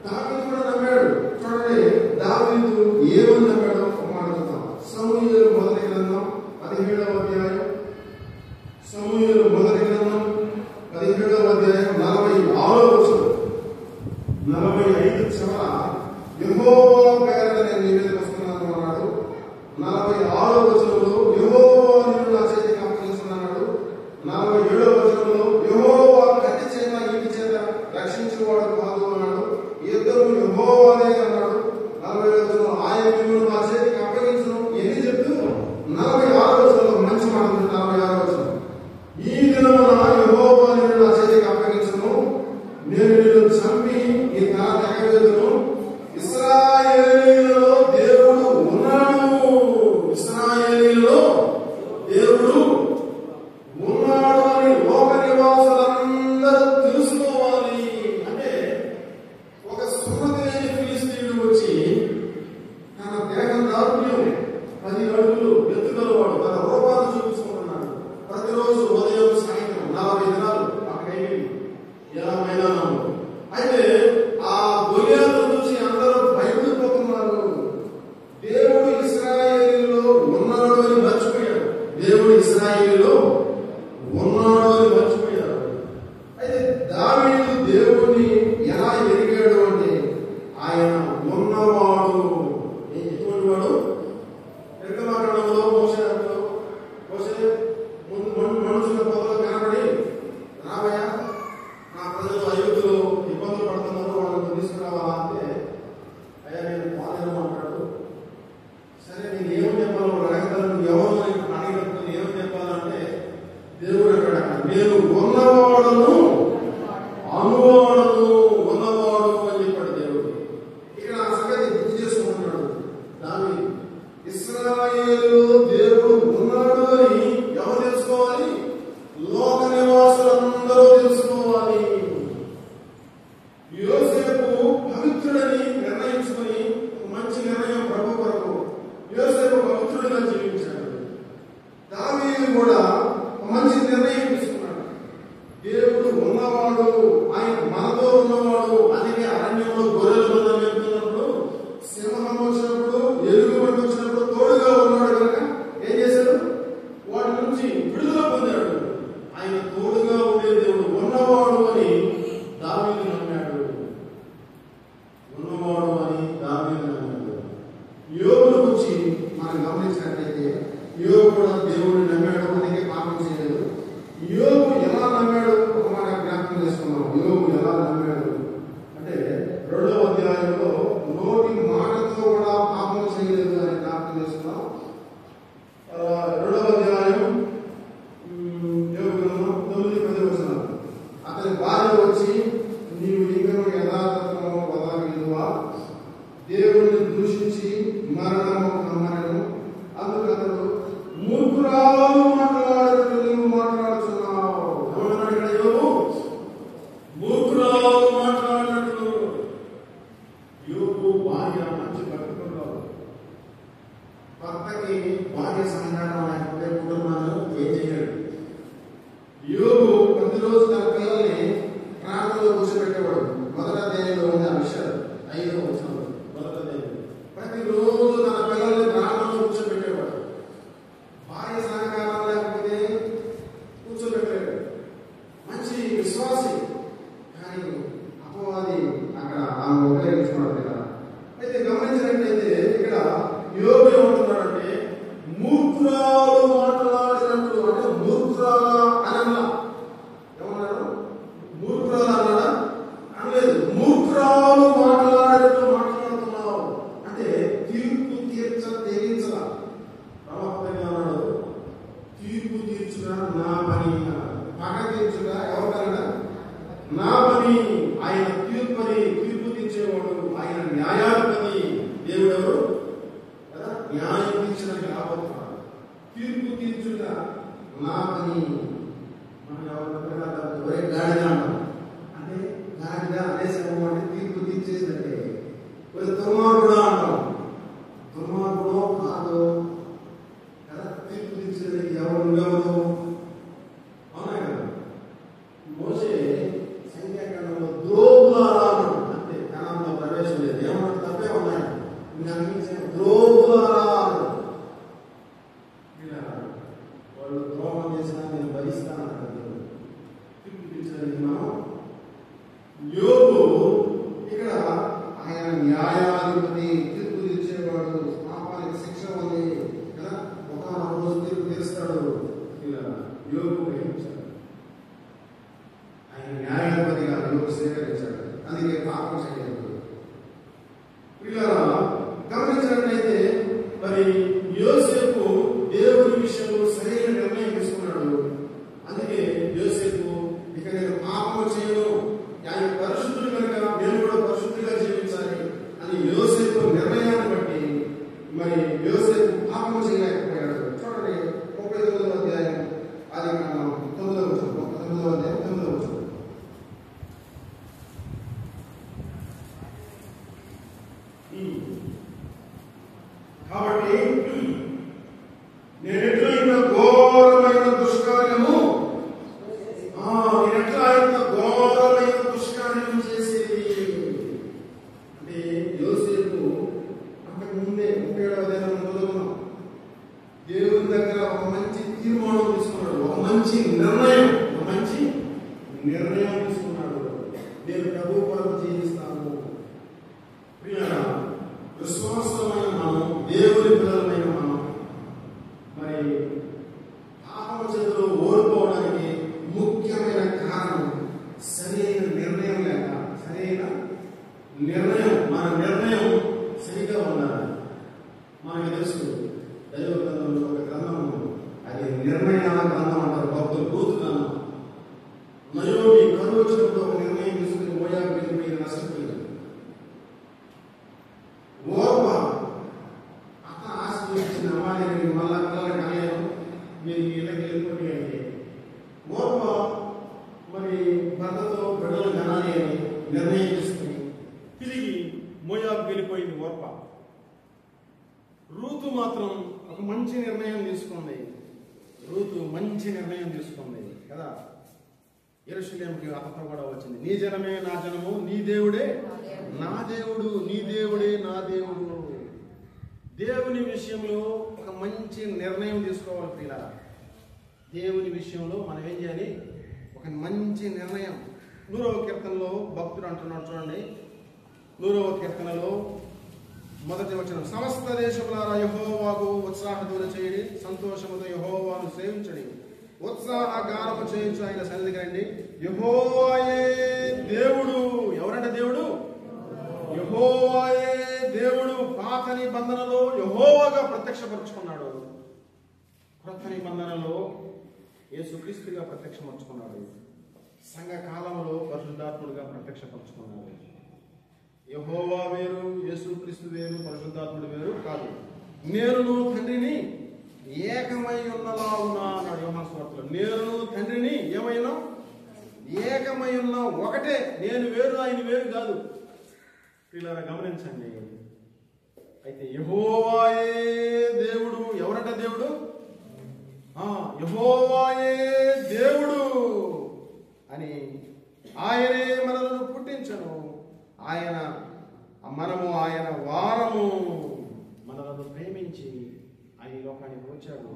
దావీదు కూడా నమ్మాడు. చూడండి దావీదు ఏమని నమ్మాడో ఒక మాట చూద్దాం. సమూయేలు మొదటి గ్రంథం 17వ అధ్యాయం, సమూయేలు మొదటి గ్రంథం 17వ అధ్యాయం 46వ వచనం, 45 చివర యెహోవా పేరట నేను నీ మీదకి వస్తున్నాను అన్నాడు. 46వ వచనంలో యెహోవా నిన్ను నా చేతికి అప్పగిస్తున్నాడు. 47వ వచనంలో యెహోవా కత్తి చేత ఈటి చేత రక్షించేవాడు కాదు అన్నాడు. ఇద్దరు యెహోవానే అన్నాడు. 47వ వచనంలో ఆయన నిన్ను నా చేతికి అప్పగించును ఎన్ని చెప్తూ 46వ వచనంలో మంచి మాట ఉంది. 46వ వచనం, ఈ దినమున యెహోవా నిన్ను నా చేతికి అప్పగించును, నేను నిన్ను చంపి నీ తల తెగవేదును. ఇశ్రాయేలీయులలో దేవుడు ఉన్నాడు, ఇశ్రాయేలీయులలో దేవుడు ఉన్నాడు అని లోక నివాసులందరూ తెలుసుకోవాలి. అంటే ఒక సున్నతి లేని ఫిలిస్తీయుడు వచ్చి తన దేహం దారుణ్యం 10 అడుగులు ఎత్తుగలవాడు, తన రూపాన్ని చూపించుకుంటున్నాడు. ప్రతిరోజు ఉదయం సాయంత్రం 40 దినాలు అక్కడికి ఎలా మైదానంలో. అయితే ఆ గొలియాతును చూసి అందరూ భయపడిపోతున్నారు. దేవుడు ఇశ్రాయేలీయులో ఉన్నాడు అని మర్చిపోయాడు. దేవుడు ఇశ్రాయేలీయులో ఉన్నాడు అని మర్చిపోయాడు. అయితే దావీదు దేవుడిని ఎలా ఎరిగాడు అంటే ఆయన ఉన్నవాడు. ఎటువంటి వాడు? నిర్గమకాండంలో మోషే మనుషుల పొదలో కనబడి, రావయ్య నా ప్రజలు ఐగుప్తులో ఇబ్బందులు పడుతున్నారు, వాళ్ళని తీసుకురావాలా అంటే, అయ్యా నేను పాలేను అంటాడు. సరే నేను ఏమని చెప్పాలి? వాళ్ళు అడగతాను, ఎవరు అడిగినప్పుడు ఏమని చెప్పాలంటే దేవుడు అంటాడు, నేను ఉన్నవాడును అనువాడును, ఉన్నవాడు అని చెప్పాడు దేవుడు. ఇక్కడ ఆ సంగతి గుర్తు చేసుకుంటున్నాడు దావీదు. ఇశ్రాయేలులో దేవుడు ఉన్నాడు అని ఎవరు తెలుసుకోవాలి? లోక నివాసులందరూ తెలుసుకోవాలి. యోసేపు పవిత్రుడని నిర్ణయించుకుని మంచి నిర్ణయం ప్రభు కొరకు యోసేపు పవిత్రుడిగా జీవించాడు. దావీదు కూడా మంచి నిర్ణయం తీసుకున్నాడు. దేవుడు ఉన్నవాడు, ఆయన మనతో ఉన్నవాడు. అందుకే అరణ్యంలో గొర్రెల మందను మేపుతున్నప్పుడు, సింహం వచ్చినప్పుడు, ఎలుగుబంటి వచ్చినప్పుడు తోడుగా ఉన్నాడు కనుక ఏం చేశాడు? వాటి నుంచి విడుదల పొందాడు. ఆయన తోడుగా ఉండే దేవుడు ఉన్నవాడు అని దావీదు నమ్మాడు. ఉన్నవాడు అని దావీదు నమ్మాడు. యోబును గురించి మనం గమనించినట్లయితే నా పని. మనం ఎవరే గాడిద అంటాం, అంటే గాడిద అనేసాము అంటే తీర్పు తీర్చేసినట్టే. దుర్మార్గుడు అంటాం, దుర్మార్గుడు కాదు కదా, తీర్పు తీర్చేది ఎవరు. అవునా కదా. మోసే సంఖ్యాకాండంలో ద్రోహులారా అన్నాడు, అంటే కణంలో ప్రవేశం లేదు, ఏమన్నా తప్పే ఉన్నాయి, ద్రోహులారా అన్నాడు. వాళ్ళు ద్రోహం చేసినా నేను భరిస్తాను. తీర్పు తీర్చేది మనం. యోబు ఇక్కడ ఆయన న్యాయాధిపతి, తీర్పు తీర్చేవాడు, పాపానికి శిక్ష ఉంది కదా, ఒక రోజు తీర్పు తీరుస్తాడు. ఇలా యోబు గ్రహించాడు, ఆయన న్యాయాధిపతిగా యోబు స్వీకరించాడు, అందుకే పాపం చేయలేదు. ఇలా గమనించినట్లయితే మరి యోసేపు దేవుని విషయంలో సరైన నిర్ణయం తీసుకున్నాడు. అందుకే యోసేపు ఇక నేను పాపం చేయను, ఆయన పరిశుద్ధుడు కనుక నేను కూడా పరిశుద్ధిగా జీవించాలి అని యోసేపు నిర్ణయాన్ని బట్టి మరి యోసేపు పాపం చేయలేకపోయాడు. చూడండి 39వ అధ్యాయం ఆదికాండం 9వ వచనం, 19వ అధ్యాయం 9వ వచనం. కాబట్టి నేనెట్లా ఇంత ఘోరమైన దుష్కార్యము చేసేది అంటే యోసేపు అంతకుముందే 37వ అధ్యాయం చదువుకున్నాం. దేవుని దగ్గర ఒక మంచి తీర్మానం తీసుకున్నాడు, ఒక మంచి నిర్ణయం తీసుకున్నాడు. నేను ప్రభు కొరకు జీవిస్తాను. ప్రియులారా, విశ్వాసమైన మనం, దేవుని పిల్లలమైన మనం మరి పాపం చేతిలో ఓడిపోవడానికి ముఖ్యమైన కారణం సరైన నిర్ణయం లేక, సరైన నిర్ణయం, మన నిర్ణయం సరిగా ఉండాలి. మనకి తెలుసు దైవ గ్రంథంలో ఒక గ్రంథం ఉంది, అది నిర్ణయాల గ్రంథం అంటారు, భక్తులు బూత్ గ్రంథం. నయోమి కరువు వచ్చినప్పుడు ఒక నిర్ణయం తీసుకుని మోయాబు వెళ్ళిపోయి నష్టపోయింది. ఓర్వ అత్త ఆశీర్వదించిన అమ్మాయి మళ్ళా పిల్లలకి అయ్యారు, మీరు ఇళ్ళకి వెళ్ళిపోయి అంటే ఓర్వ మరి భర్తతో బిడ్డలు కనాలి అని నిర్ణయం తీసుకుని తిరిగి మోయాబు వెళ్ళిపోయింది ఓర్ప. రూతు మాత్రం ఒక మంచి నిర్ణయం తీసుకుంది. కదా, యెరూషలేముకి అతతో కూడా వచ్చింది. నీ జనమే నా జనము, నీ దేవుడే నా దేవుడు, నీ దేవుడే నా దేవుడు. దేవుని విషయంలో ఒక మంచి నిర్ణయం తీసుకోవాలి ప్రియులారా. దేవుని విషయంలో మనం ఏం చేయాలి? ఒక మంచి నిర్ణయం. 100వ కీర్తనలో భక్తుడు అంటున్నాడు, చూడండి 100వ కీర్తనలో 1వ వచనం, సమస్త దేశములారా యెహోవాకు ఉత్సాహధ్వని చేయండి, సంతోషముతో యెహోవాను సేవించండి, ఉత్సాహ గానము చేయించు ఆయన సన్నిధికి రండి. యెహోవాయే దేవుడు. ఎవరంటే దేవుడు? యెహోవాయే దేవుడు. పాత నిబంధనలో యెహోవాగా ప్రత్యక్షపరుచుకున్నాడు, క్రొత్త నిబంధనలో యేసుక్రీస్తుగా ప్రత్యక్షపరుచుకున్నాడు, సంఘ కాలంలో పరిశుద్ధాత్ముడిగా ప్రత్యక్షపరుచుకున్నాడు. యెహోవా వేరు, యేసుక్రీస్తు వేరు, పరిశుద్ధాత్ముడు వేరు కాదు. నేను తండ్రిని ఏకమై ఉన్నలాగునా అన్నాడు యోహాను సువార్తలో. నేను తండ్రిని ఏమైనా ఏకమై ఉన్నా, ఒకటే. నేను వేరు, ఆయన వేరు కాదు. పిల్లల గమనించండి. అయితే యెహోవాయే దేవుడు. ఎవరంట దేవుడు? యెహోవాయే దేవుడు అని ఆయనే మనలను పుట్టించను, మనము ఆయన వారము. మనలను ప్రేమించి ఆయన ఈ లోకానికి వచ్చాడు,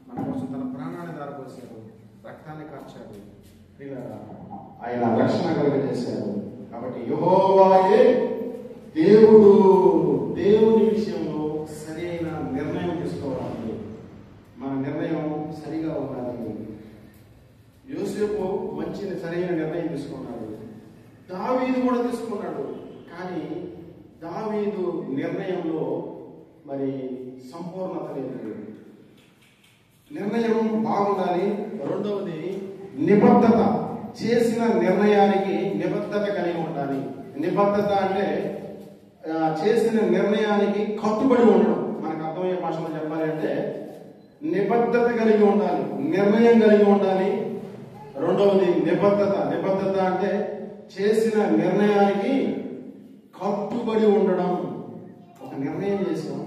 మన కోసం తన ప్రాణాన్ని దారపోసాడు, రక్తాన్ని కార్చాడు, ఆయన రక్షణ కలుగజేశాడు. కాబట్టి యెహోవాయే దేవుడు. దేవుని విషయంలో సరైన నిర్ణయం తీసుకోవాలి, మన నిర్ణయం సరిగా ఉండాలి. యోసేపు మంచి సరైన నిర్ణయం తీసుకున్నాడు, దావీదు కూడా తీసుకున్నాడు. కానీ దావీదు నిర్ణయంలో మరి సంపూర్ణత లేదు. నిర్ణయం బాగుండాలి. రెండవది నిబద్ధత. చేసిన నిర్ణయానికి నిబద్ధత కలిగి ఉండాలి. నిబద్ధత అంటే చేసిన నిర్ణయానికి కట్టుబడి ఉండడం. మనకు అర్థమయ్యే భాషలో చెప్పాలి అంటే నిబద్ధత కలిగి ఉండాలి, నిర్ణయం కలిగి ఉండాలి. రెండవది నిబద్ధత. నిబద్ధత అంటే చేసిన నిర్ణయానికి కట్టుబడి ఉండడం. ఒక నిర్ణయం చేశాం.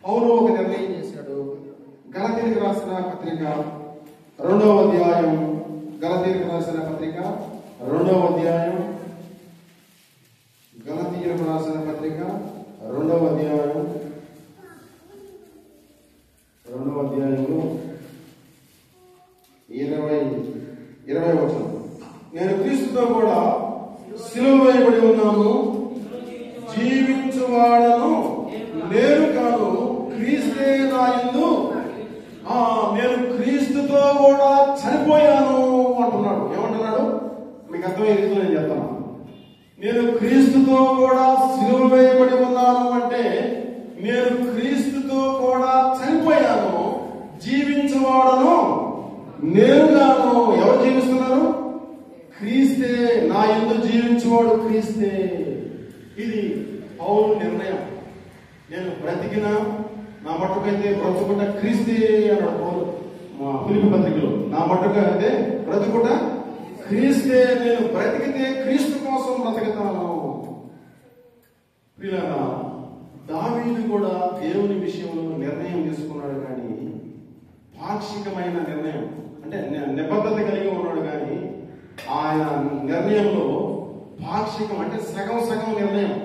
పౌలు ఒక నిర్ణయం చేశాడు. గలతీయులకు రాసిన పత్రిక 2వ అధ్యాయం, గలతీయులకు రాసిన పత్రిక 2వ అధ్యాయం, గలతీయులకు రాసిన పత్రిక 2వ అధ్యాయం, 2వ అధ్యాయంలో 20 వచనం. నేను క్రీస్తుతో కూడా సిలువ వేయబడి ఉన్నాను, జీవించువాడను నేను కాను, క్రీస్తే నా యందు. నేను క్రీస్తుతో కూడా చనిపోయాను అంటున్నాడు. ఏమంటున్నాడు? మీకు అర్థమయ్యేది నేను చెప్తాను. నేను క్రీస్తుతో కూడా సిలువ వేయబడి ఉన్నాను అంటే నేను క్రీస్తుతో కూడా చనిపోయాను, జీవించువాడను నేను కాను. ఎవరు జీవిస్తున్నారు? క్రీస్తే. నా యందు జీవించువాడు క్రీస్తే. ఇది పౌలు నిర్ణయం. నేను బ్రతికినా నా మట్టుకైతే బ్రతుకుట క్రీస్తే అన్నాడు పౌలు ఫిలిప్పీ పత్రికలో. నా మట్టుకు అయితే బ్రతుకుట క్రీస్తే. నేను బ్రతికితే క్రీస్తు కోసం బ్రతుకుతాను. ప్రియులారా, దావీదు కూడా దేవుని విషయంలో నిర్ణయం తీసుకున్నాడు, కానీ పాక్షికమైన నిర్ణయం అంటే నిబద్ధత కలిగి ఉన్నాడు. కానీ ఆయన నిర్ణయంలో పాక్షికం అంటే సగం సగం నిర్ణయం,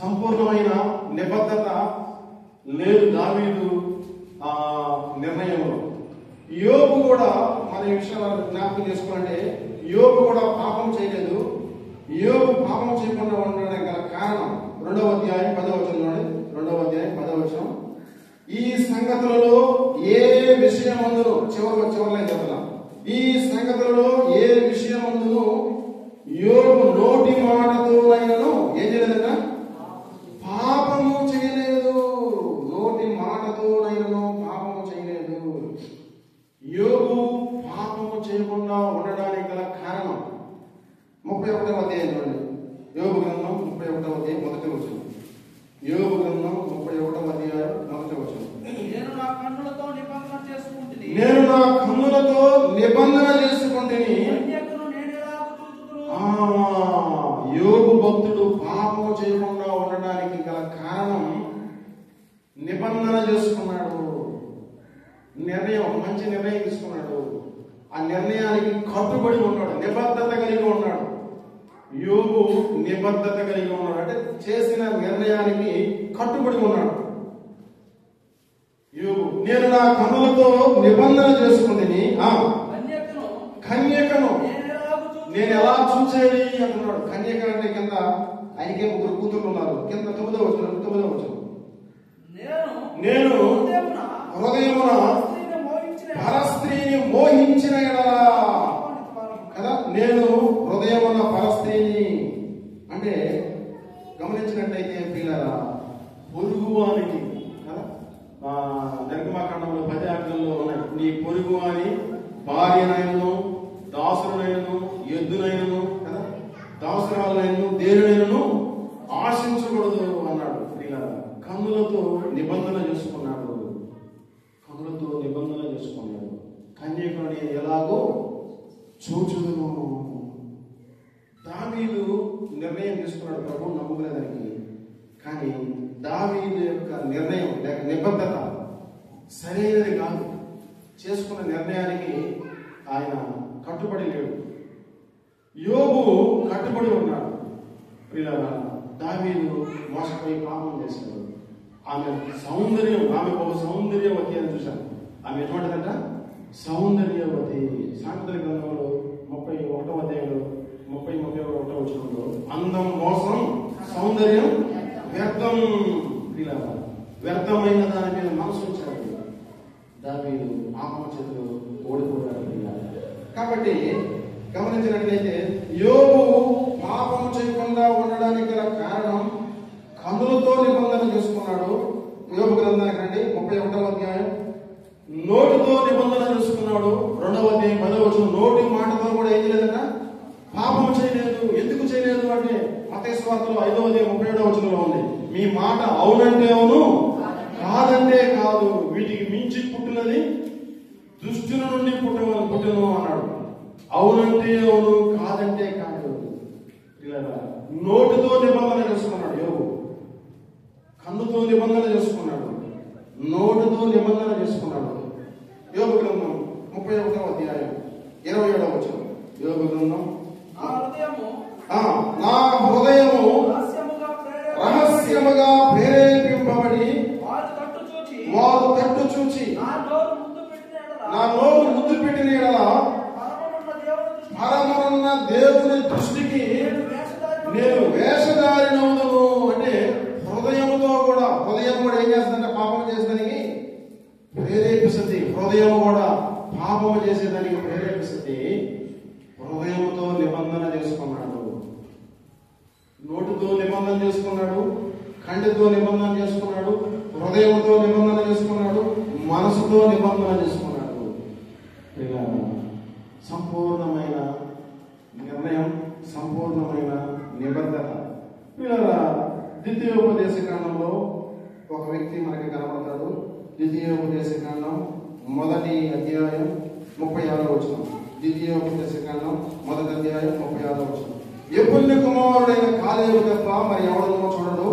సంపూర్ణమైన నిబద్ధత లేదు దావీదు నిర్ణయంలో. యోబు కూడా మన విషయాలు జ్ఞాపకం చేసుకోవాలంటే యోబు కూడా పాపం చేయలేదు. యోబు పాపం చేయకుండా ఉండడానికి గల కారణం 2వ అధ్యాయం 10వ వచనంలోనే, 2వ అధ్యాయం 10వ వచనం. ఈ సంగతులలో ఏ విషయమందును చివరిలో చెప్తున్నా, ఈ సంగతులలో ఏ విషయమందును యోబు నోటి మాటతోనైనను ఏం చేయలేదట? పాపము చేయలేదు. నోటి మాటతోనైనను పాపము చేయలేదు. యోబు పాపము చేయకుండా ఉండడానికి గల కారణం 31వ అధ్యాయం చూడండి. యోబు గ్రంథం 31వ అధ్యాయం 1వ వచనం. యోబు గ్రంథం 31వ అధ్యాయం 1వ వచనం. నేను నా కన్నులతో నిబంధన చేసుకుంటుని, యోబు భక్తుడు పాపము చేయకుండా ఉండడానికి గల కారణం నిబంధన చేసుకున్నాడు. నిర్ణయం, మంచి నిర్ణయం తీసుకున్నాడు. ఆ నిర్ణయానికి కట్టుబడి ఉన్నాడు, నిబద్ధత కలిగి ఉన్నాడు. యోబు నిబద్ధత కలిగి ఉన్నాడు అంటే చేసిన నిర్ణయానికి కట్టుబడి ఉన్నాడు. యోబు నేను నా కన్నులతో నిబంధన చేసుకుంటుని, కన్యకను నేను ఎలా చూసేది అంటున్నాడు. కన్యక అంటే కింద ఆయనకే 3 కూతుర్లు ఉన్నారు. కింద 9వ వచనం. నేను హృదయమున పరస్త్రీని మోహించిన ఎడలా కదా. నేను హృదయమున పరస్త్రీని అంటే గమనించినట్లయితే పిల్లరా, పొరుగువానికి కదా, నిర్గమాకాండంలో 10 ఆజ్ఞల్లో ఉన్నాయి. నీ పొరుగువాని భార్యనైనను, దాసులనైనను, ఎద్దునైనను కదా, దాసురాలైనను, దేనినైనను ఆశించకూడదు అన్నాడు. పిల్లరా, కన్నులతో నిబంధన చేసుకున్నాడు. కన్నులతో నిబంధన చేసుకున్నాడు. కన్యకుని ఎలాగో చూచుదును. దావీదు నిర్ణయం తీసుకున్నాడు ప్రభు నమ్ముకునేదానికి. కానీ దావీదు యొక్క నిర్ణయం లేక నిబద్ధత సరైనది కాదు. చేసుకున్న నిర్ణయానికి ఆయన కట్టుబడి లేడు. యోబు కట్టుబడి ఉన్నాడు. పిల్లరా, దావీదు మోసపోయి పాపం చేశాడు. ఆమె సౌందర్యం, ఆమె బహు సౌందర్యవతి అని చూశాను. ఆమె ఎటువంటిదంట? సౌందర్యవతి. సామెతల గ్రంథంలో 31వ అధ్యాయంలో 30-31వ వచనంలో అందం మోసం, సౌందర్యం వ్యర్థం. పిల్లరా, వ్యర్థమైన దాని మీద మనసు ఉంచాడు. దావీదు పాపం చేతిలో ఓడిపోయాడు. కాబట్టి గమనించినట్లయితే యోబు పాపం చేయకుండా ఉండడానికి గల కారణం కన్నులతో నిబంధన చేసుకున్నాడు. యోబు గ్రంథానికి రండి, 31వ అధ్యాయం. నోటితో నిబంధన చేసుకున్నాడు. 2వ అధ్యాయం 10వ వచనం. నోటి మాటతో కూడా ఏం చేయలేదట? పాపం చేయలేదు. ఎందుకు చేయలేదు అంటే మత్తయి సువార్తలో 5వ అధ్యాయం 37వ వచనంలో ఉంది. మీ మాట అవునంటే అవును, కాదంటే కాదు, వీటికి మించి పుట్టినది దుష్టుల నుండి పుట్టను అన్నాడు. అవునంటే అవును, కాదంటే కాదు. నోటితో నిబంధన చేసుకున్నాడు యోబు, కన్నుతో నిబంధన చేసుకున్నాడు, నోటితో నిబంధన చేసుకున్నాడు. యోబు గ్రంథం 31వ అధ్యాయం 27వ వచనం. యోబు గ్రంథం నా హృదయము రహస్యముగా ప్రేరేపింపబడి వారు తట్టు చూచి నా నోరు ముద్దు పెట్టిన యెడల పరమనున్న దేవుని దృష్టికి నేను వేషధారినవుదును. అంటే హృదయం కూడా ఏం చేస్తుందంటే పాపం చేసేదానికి ప్రేరేపిస్తుంది. హృదయం కూడా పాపము చేసేదానికి ప్రేరేపిస్తుంది. హృదయంతో నిబంధన చేసుకున్నాడు, నోటితో నిబంధన చేసుకున్నాడు, కంటితో నిబంధన చేసుకున్నాడు, హృదయంతో నిబంధన చేసుకున్నాడు, మనసుతో నిబంధన చేసుకున్నాడు. సంపూర్ణమైన నిర్ణయం, సంపూర్ణమైన నిబద్ధత. ద్వితీయోపదేశ కాండంలో ఒక వ్యక్తి మనకి కనబడతాడు. ద్వితీయోపదేశ కాండం 1వ అధ్యాయం 36వ వచనం. ద్వితీయోపదేశ కాండం 1వ అధ్యాయం 36వ వచనం. యెఫున్నె కుమారుడైన కాలేబు తప్ప మరి ఎవడనో చూడడు,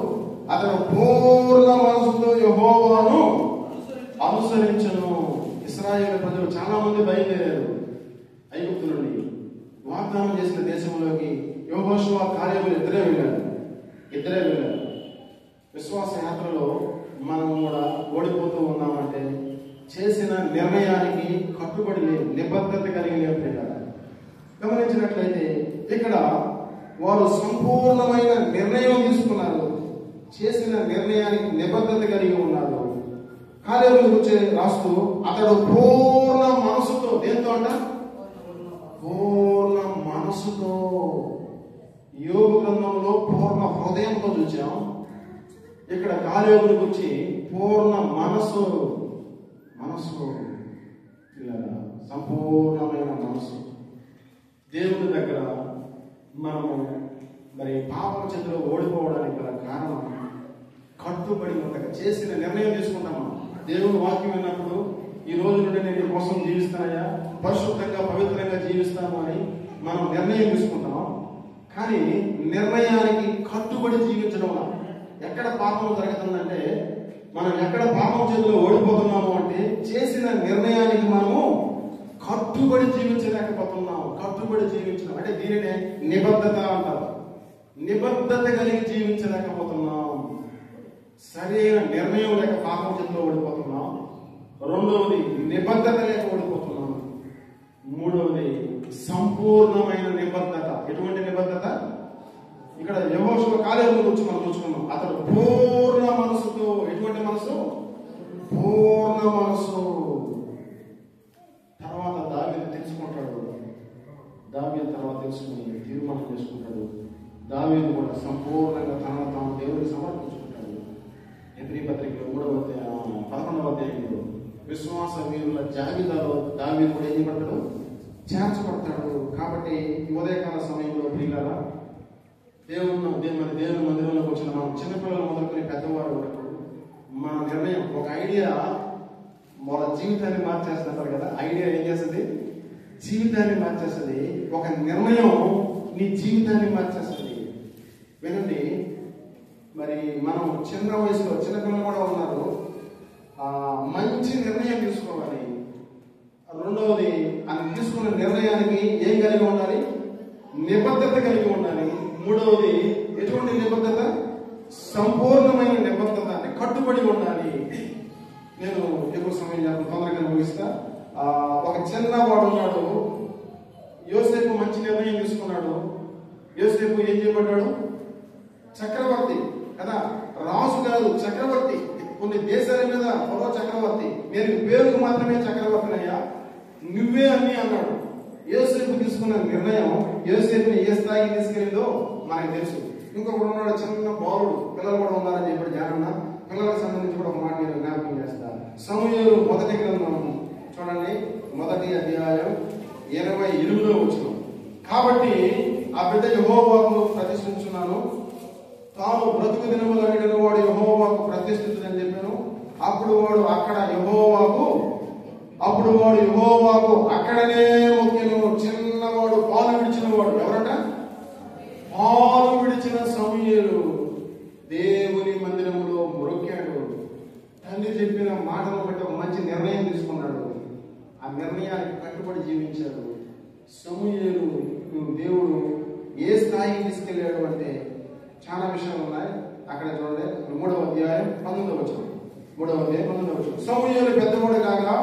అతను పూర్ణ మనసుతో యెహోవాను అనుసరించను. ఇశ్రాయేలు ప్రజలు చాలా మంది బయలుదేరారు ఐగుప్తు నుండి. వాగ్దానం చేసిన దేశంలోకి యెహోషువ కాలేబులు ఇద్దరే వెళ్ళారు. విశ్వాస యాత్రలో మనం కూడా ఓడిపోతూ ఉన్నామంటే చేసిన నిర్ణయానికి కట్టుబడి లేదు, నిబద్ధత కలిగి లేదు. గమనించినట్లయితే ఇక్కడ వారు సంపూర్ణమైన నిర్ణయం తీసుకున్నారు, చేసిన నిర్ణయానికి నిబద్ధత కలిగి ఉన్నారు. కాలేబు గురించి రాస్తూ అతడు పూర్ణ మనసుతో, దేంతో అంట? పూర్ణ మనసుతో. యోబు గ్రంథంలో పూర్ణ హృదయంతో చూచాం, ఇక్కడ కాలేబుని గురించి పూర్ణ మనసు సంపూర్ణమైన మనసు. దేవుని దగ్గర మనము మరి పాపం చేతిలో ఓడిపోవడానికి గల కారణం కట్టుబడి ఉండగా చేసిన నిర్ణయం తీసుకుంటాము. దేవుని వాక్యం విన్నప్పుడు ఈ రోజు నుండి నేను నీ కోసం జీవిస్తానయ్యా, పరిశుద్ధంగా పవిత్రంగా జీవిస్తాను అని మనం నిర్ణయం తీసుకుంటాం. కానీ నిర్ణయానికి కట్టుబడి జీవించడం వల్ల ఎక్కడ పాపం జరుగుతుందంటే, మనం ఎక్కడ పాపం చేతిలో ఓడిపోతున్నాము అంటే చేసిన నిర్ణయానికి మనము కట్టుబడి జీవించలేకపోతున్నాము. కట్టుబడి జీవించడం అంటే దీనినే నిబద్ధత అంటారు. నిబద్ధత కలిగి జీవించలేకపోతున్నాం. సరైన నిర్ణయం లేక పాపం చేతిలో ఓడిపోతున్నాం. రెండవది నిబద్ధత లేక ఓడిపోతున్నాం. మూడవది సంపూర్ణమైన నిబద్ధత. ఎటువంటి నిబద్ధత? ఇక్కడ యెహోషువ కాలేబుని గురించి మనం చూసుకున్నాం. అతడు పూర్ణ మనసుతో, ఎటువంటి మనసు? పూర్ణ మనసు. తర్వాత దావీదు తెలుసుకుంటాడు. దావీదు తర్వాత తెలుసుకుని తీర్మానం చేసుకుంటాడు. దావీదు కూడా సంపూర్ణంగా తనను తాను దేవుడికి సమర్పించుకుంటాడు. హెబ్రీ పత్రికలో 11వ అధ్యాయంలో విశ్వాస వీరుల జాబితాలో దావీదు కూడా ఏం పడతాడు? చేర్చబడతాడు. కాబట్టి ఉదయకాల సమయంలో ప్రియులారా, దేవుని మందిరంలోకి వచ్చిన మనం చిన్నపిల్లలు మొదలుకొని పెద్దవారు వరకు మన నిర్ణయం, ఒక ఐడియా మన జీవితాన్ని మార్చేస్తుంటారు కదా. ఐడియా ఏం చేస్తుంది? జీవితాన్ని మార్చేస్తుంది. ఒక నిర్ణయం నీ జీవితాన్ని మార్చేస్తుంది. వినండి, మరి మనం చిన్న వయసులో చిన్నపిల్లలు కూడా ఉన్నారు, మంచి నిర్ణయం తీసుకోవాలి. రెండవది, అది తీసుకున్న నిర్ణయానికి ఏం కలిగి ఉండాలి? నిబద్ధత కలిగి ఉండాలి. మూడవది, ఎటువంటి నిబద్ధత? సంపూర్ణమైన నిబద్ధత, అంటే కట్టుబడి ఉండాలి. నేను ఎక్కువ సమయం తొందరగా ముగిస్తా. ఒక చిన్నవాడు ఉన్నాడు. యోసేపు మంచి నిర్ణయం తీసుకున్నాడు. యోసేపు ఏం చేయబడ్డాడు? చక్రవర్తి కదా, రాజు కాదు, చక్రవర్తి. కొన్ని దేశాల మీద మరో చక్రవర్తి. నేను పేరుకు మాత్రమే చక్రవర్తినయ్యా, నువ్వే అన్ని అన్నాడు. యోసేపు తీసుకున్న నిర్ణయం యోసేపుని ఏ స్థాయికి తీసుకెళ్ళిందో మనకు తెలుసు. ఇంకొకడు ఉన్నాడు, చిన్న బాలుడు, పిల్లలు కూడా ఉన్నారని చెప్పి జ్ఞానం. పిల్లలకు సంబంధించి కూడా ఒక మాట నేను జ్ఞాపకం చేస్తాను. సమూయేలు మొదటి గ్రంథం చూడండి, 1వ అధ్యాయం 28వ వచనం. కాబట్టి ఆ బిడ్డ యెహోవాకు ప్రతిష్ఠించున్నాను, తాను బ్రతుకు దినములు అడిగిన వాడు యెహోవాకు ప్రతిష్ఠితుడని చెప్పాను. అప్పుడు వాడు యెహోవాకు అక్కడనే మొక్కెను. చిన్నవాడు, పాలు విడిచిన వాడు. ఎవరంట? పాలు విడిచిన సమూయేలు దేవుని మందిరంలో మొక్కాడు. తండ్రి చెప్పిన మాటను బట్టి ఒక మంచి నిర్ణయం తీసుకున్నాడు. ఆ నిర్ణయానికి కట్టుబడి జీవించాడు. సమూయేలు దేవుడు ఏ స్థాయికి తీసుకెళ్ళాడు అంటే చాలా విషయాలు ఉన్నాయి. అక్కడ చూడండి, 3వ అధ్యాయం 19వ వచనం. 3వ అధ్యాయం 19వ వచనం. సమూయేలు పెద్దవాడు కాగా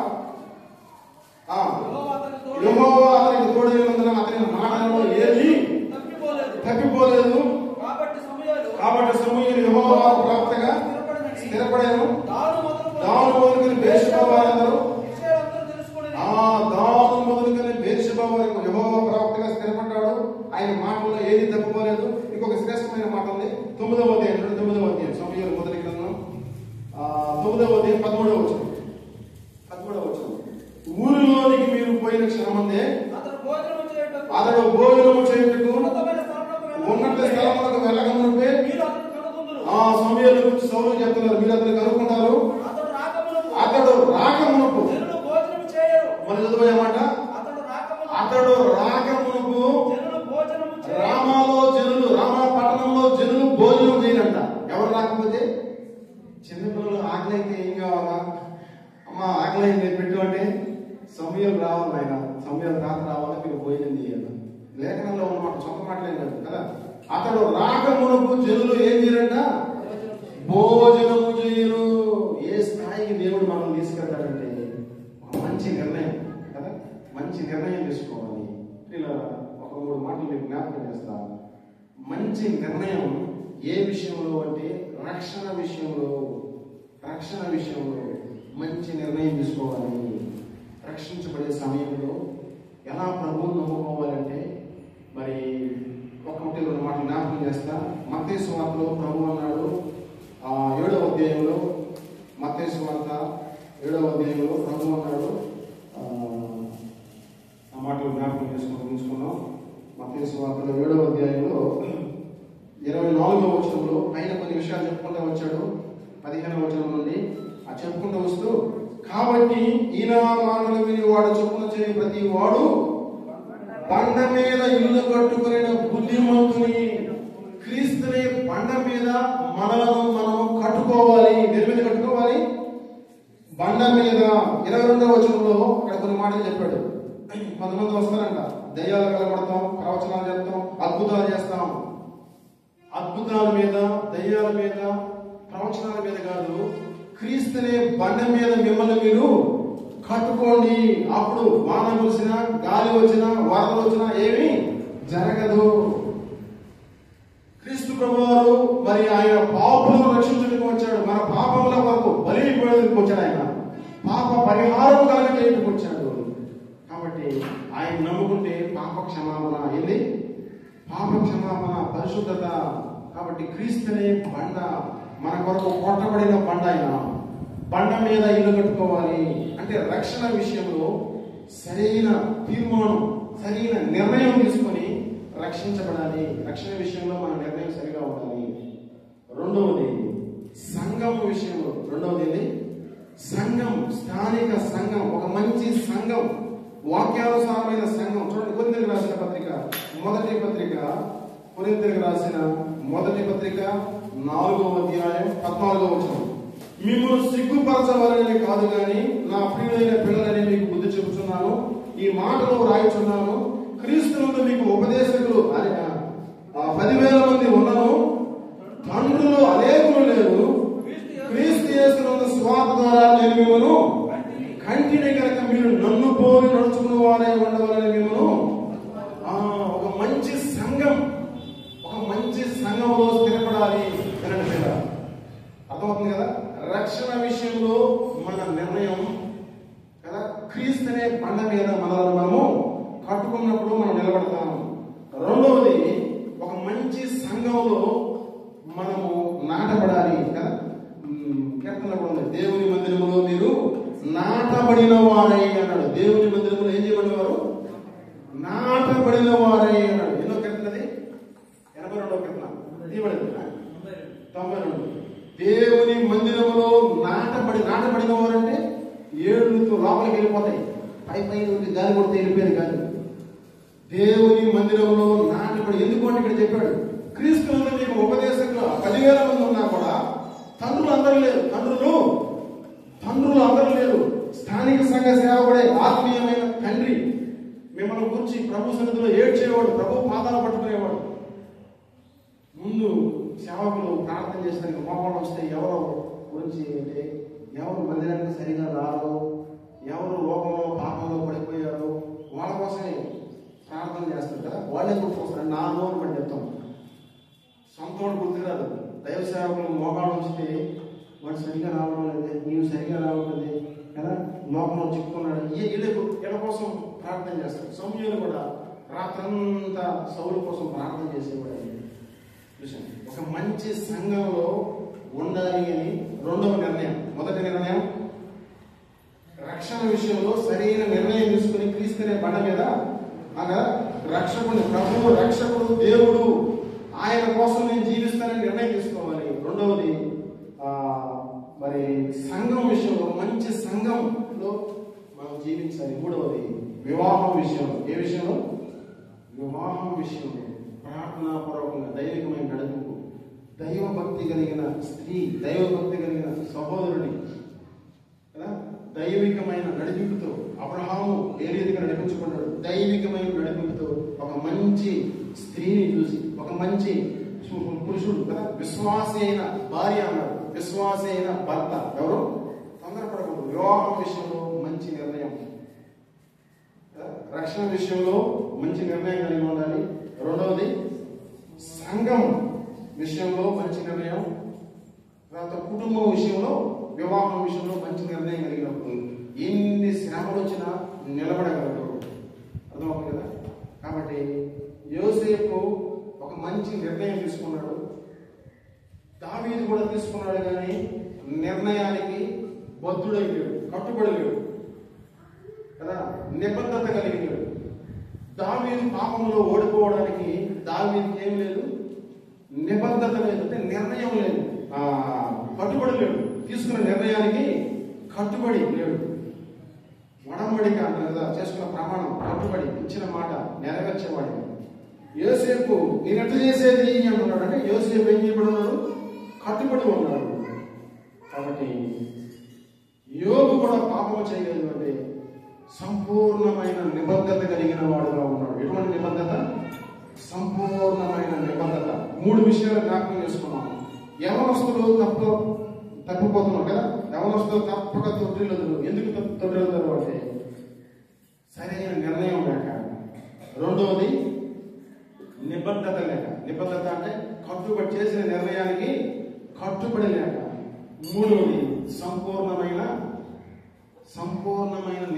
యెహోవా అతనికి తోడైనందున అతని మాటలలో ఏమీ తప్పిపోలేదు. కాబట్టి సమూయేలు యెహోవా ప్రవక్తగా స్థిరపడాను. దాను మొదలుకొని బేర్షెబా వారందరూ దాను మొదలుకొని బేర్షెబా వరకు యెహోవా ప్రవక్తగా స్థిరపడ్డాడు. ఆయన మాటల్లో ఏది తప్పిపోలేదు. ఇంకొక శ్రేష్టమైన మాట ఉంది. 9వ అధ్యాయం సమూయేలు మొదటి గ్రంథం 9వ అధ్యాయం 13వ వచనం. ఊరిలోనికి మీరు పోయిన క్షణమందే అతడు భోజనము చేయుటకు ఉన్నత స్థలములకు వెళ్ళకమునుపే సమూయేలు గురించి సౌలు చెప్తున్నారు, మీరు అతను కనుక్కుంటారు. అతడు రాకమునుపు మరి చదువుమాట, అతడు రాకమునుపు రామా పట్టణంలో జనులు భోజనం చేయరంట. ఎవరు రాకపోతే? చిన్నపిల్లలు ఆకలి అయితే ఏం కావాలా? అమ్మ ఆకలి అయింది పెట్టు అంటే సమూయేలు రావాలి, ఆయన సమూయేలు తాత రావాలా, మీరు భోజనం చేయాలి. లేఖనంలో ఉన్నమాట, సొంత మాటలేం కాదు కదా. అతడు రాకమునుపు జనులు ఏం చేయరంట? భోజనము చేయరు. ఏ స్థాయికి దేవుడు మనం తీసుకెళ్తాడంటే ఒక మంచి నిర్ణయం కదా, మంచి నిర్ణయం తీసుకోవాలి. ఇలా ఒక 3 మాటలు మీకు జ్ఞాపకం చేస్తా. మంచి నిర్ణయం ఏ విషయంలో అంటే రక్షణ విషయంలో మంచి నిర్ణయం తీసుకోవాలి. రక్షించబడే సమయంలో ఎలా ప్రభువును నమ్ముకోవాలంటే మరి 1-2 మాటలు జ్ఞాపకం చేస్తా. మత్తయి సువార్తలో ప్రభు అన్నాడు, 7వ అధ్యాయంలో, మత్తయి సువార్త 7వ అధ్యాయంలో ప్రభు అన్నాడు. ఆ మాటలు జ్ఞాపకం ఉంచుకున్నాం. మత్తయి సువార్తలో 7వ అధ్యాయంలో 24వ వచనంలో ఆయన కొన్ని విషయాలు చెప్పుకుంటూ వచ్చాడు. 15వ వచనం నుండి చెప్పుకుంటూ వస్తూ, కాబట్టి ఈయన మాటలు విని వాడు చొప్పున చేయ ప్రతి వాడు బండ మీద ఇల్లు కట్టుకునే బుద్ధిమంతుని. క్రీస్తుని బండ మీద మనము కట్టుకోవాలి. దేని మీద కట్టుకోవాలి? బండ మీద. 22వ వచనంలో అక్కడ కొన్ని మాటలు చెప్పాడు. కొంతమంది వస్తారంట, దయ్యాలు కలగొడతాం, ప్రవచనాలు చెప్తాం, అద్భుతాలు చేస్తాం. అద్భుతాల మీద, దయ్యాల మీద, ప్రవచనాల మీద కాదు, క్రీస్తునే బండ మీద మిమ్మల్ని మీరు కట్టుకోండి. అప్పుడు వాన కురిసినా, గాలి వచ్చినా, వరదలు వచ్చినా ఏమీ జరగదు. క్రీస్తు ప్రభువారు మరి ఆయన పాపులను రక్షించడానికి వచ్చాడు. మన పాపముల వరకు బలిపోయేందుకు వచ్చాడు. ఆయన పాప పరిహారం కలగడానికి వచ్చాడు. కాబట్టి ఆయన నమ్ముకుంటే పాప క్షమాపణ ఏంది? పాప క్షమాపణ, పరిశుద్ధత. కాబట్టి క్రీస్తునే బండ, మన కొరకు కొట్టబడిన బండ. ఆయన బండ మీద ఇల్లు కట్టుకోవాలి అంటే రక్షణ విషయంలో సరైన తీర్మానం, సరైన నిర్ణయం తీసుకొని రక్షించబడాలి. రక్షణ విషయంలో మన నిర్ణయం సరిగా ఉండాలి. రెండవది సంఘం విషయంలో. రెండవది సంఘం, స్థానిక సంఘం, ఒక మంచి సంఘం, వాక్యానుసారమైన సంఘం. చూడండి, కొరింథీయులకు రాసిన పత్రిక కొరింథీయులకు రాసిన మొదటి పత్రిక 4వ అధ్యాయం 14వ వచనం. మిమ్మల్ని సిగ్గుపరచవాలని కాదు గాని నా ప్రియులైన పిల్లలని మీకు బుద్ధి చెబుతున్నాను. ఈ మాటలు రాయిచున్నాను. క్రీస్తునందు మీకు ఉపదేశకులు 10,000 మంది ఉన్నను, తండ్రులు అనేకులు లేరు. క్రీస్తు యేసునందు స్వార్థ ద్వారా నేను మిమ్మల్ని కంటిని కనుక మీరు నన్ను పోలి నడుచుకున్న వారే ఉండవాలని మిమ్మల్ని ఒక మంచి సంఘంలో స్థిరపడాలి. అర్థమవుతుంది కదా? రక్షణ విషయంలో మన నిర్ణయం కదా, క్రీస్తునే బండ మీద మనము కట్టుకున్నప్పుడు మనం నిలబడతాము. రెండవది ఒక మంచి సంఘంలో మనము నాటబడాలి కదా. కీర్తనలో కూడా ఉంది, దేవుని మందిరములో మీరు నాటబడిన వారై అన్నాడు. దేవుని మందిరములో ఏం చేయబడిన వారు? నాటబడిన వారై అన్నాడు. ఎన్నో కీర్తనది? 82వ కీర్తన తీయబడింది. 92 దేవుని మందిరంలో నాటబడిన వారంటే ఏడుతో లోపలికి వెళ్ళిపోతాయి. పై నుండి గాలి కొడితే వెళ్ళిపోయేది కాదు. దేవుని మందిరంలో నాటబడి, ఎందుకంటే ఇక్కడ చెప్పాడు క్రీస్తునందు మీకు ఉపదేశంలో 10,000 మంది ఉన్నా కూడా తండ్రులు అందరూ లేరు. స్థానిక సంఘ సేవకుడే ఆత్మీయమైన తండ్రి మిమ్మల్ని గురించి ప్రభు సన్నిధిలో ఏడ్చేవాడు, ప్రభు పాదాలు పట్టుకునేవాడు. ముందు సేవకులు ప్రార్థన చేసడానికి మోకాళ్ళు వస్తే ఎవరో గురించి అంటే ఎవరు మందిరానికి సరిగా రారో, ఎవరు లోకంలో పాపంలో పడిపోయారో వాళ్ళ కోసమే ప్రార్థన చేస్తారు కదా. వాళ్ళే గుర్తుకొస్తారు. నా నోరు పడి చెప్తాం, సొంతోడు గుర్తురాదు. దైవ సేవకులు మోకాళ్ళు వస్తే వాడు సరిగా రావడం లేదు, నీవు సరిగా రావట్లేదు కదా, లోకంలో చిక్కుకున్నాడు. వీళ్ళ కోసం ప్రార్థన చేస్తారు. సమయంలో కూడా రాత్రంతా సౌలు కోసం ప్రార్థన చేసేవాడు. ఒక మంచి సంఘంలో ఉండాలి అని రెండవ నిర్ణయం. మొదటి నిర్ణయం రక్షణ విషయంలో సరైన నిర్ణయం తీసుకుని క్రీస్తునే బండ మీద అనగా రక్షకుడు, ప్రభువు రక్షకుడు, దేవుడు, ఆయన కోసం నేను జీవిస్తానని నిర్ణయం తీసుకోవాలి. రెండవది మరి సంఘం విషయంలో మంచి సంఘంలో మనం జీవించాలి. మూడవది వివాహం విషయంలో. ఏ విషయంలో? వివాహం విషయంలో ప్రార్థనాపూర్వకంగా దైవికమైన నడుపుకు, దైవభక్తి కలిగిన స్త్రీ, దైవభక్తి కలిగిన సహోదరుని కదా దైవికమైన నడిపింపుతో అబ్రహాము ఏ రీతిగా నడిపించుకున్నాడు, దైవికమైన నడిపింపుతో ఒక మంచి స్త్రీని చూసి, ఒక మంచి పురుషుడు కదా, విశ్వాసి అయిన భార్య అన్నాడు, విశ్వాసి అయిన భర్త. ఎవరు తొందరపడకూడదు. వివాహం విషయంలో మంచి నిర్ణయం, రక్షణ విషయంలో మంచి నిర్ణయం కలిగి ఉండాలి. రెండవది సంఘం విషయంలో మంచి నిర్ణయం, తర్వాత కుటుంబం విషయంలో, వివాహం విషయంలో మంచి నిర్ణయం కలిగినప్పుడు ఎన్ని శ్రమలు వచ్చినా నిలబడగలరు. అర్థమవుతుంది కదా. కాబట్టి యోసేపు ఒక మంచి నిర్ణయం తీసుకున్నాడు. దావీదు కూడా తీసుకున్నాడు, కానీ నిర్ణయానికి బద్ధుడై లేడు, కట్టుబడి లేడు కదా, నిబద్ధత కలిగి లేడు. దావీదు పాపంలో ఓడిపోవడానికి దావీదుకి ఏం లేదు, నిబద్ధత లేదు, అంటే నిర్ణయం లేదు, కట్టుబడి లేడు, తీసుకున్న నిర్ణయానికి కట్టుబడి లేడు. వడంబడిక అంటారు కదా, చేసుకున్న ప్రమాణం, కట్టుబడి ఇచ్చిన మాట నెరవేర్చేవాడు. యోసేపు నేను ఎట్లా చేసేది అంటున్నాడు, అంటే యోసేపు ఏం చేయబడి ఉన్నాడు, కట్టుబడి ఉన్నాడు. కాబట్టి యోబు కూడా పాపం చేయలేదు, అంటే సంపూర్ణమైన నిబద్ధత కలిగిన వాడుగా ఉన్నాడు. ఎటువంటి నిబద్ధత? సంపూర్ణమైన నిబద్ధత. 3 విషయాలు జ్ఞాపకం చేసుకున్నాం. యవనస్తులు తప్పిపోతున్నాం కదా, యవనస్తులు తప్పక తొట్టిల్లుదురు. ఎందుకు తొట్టిల్లుతారు అంటే సరైన నిర్ణయం లేక. రెండవది నిబద్ధత లేక. నిబద్ధత అంటే కట్టుబడి చేసిన నిర్ణయానికి కట్టుబడి లేక. మూడవది సంపూర్ణమైన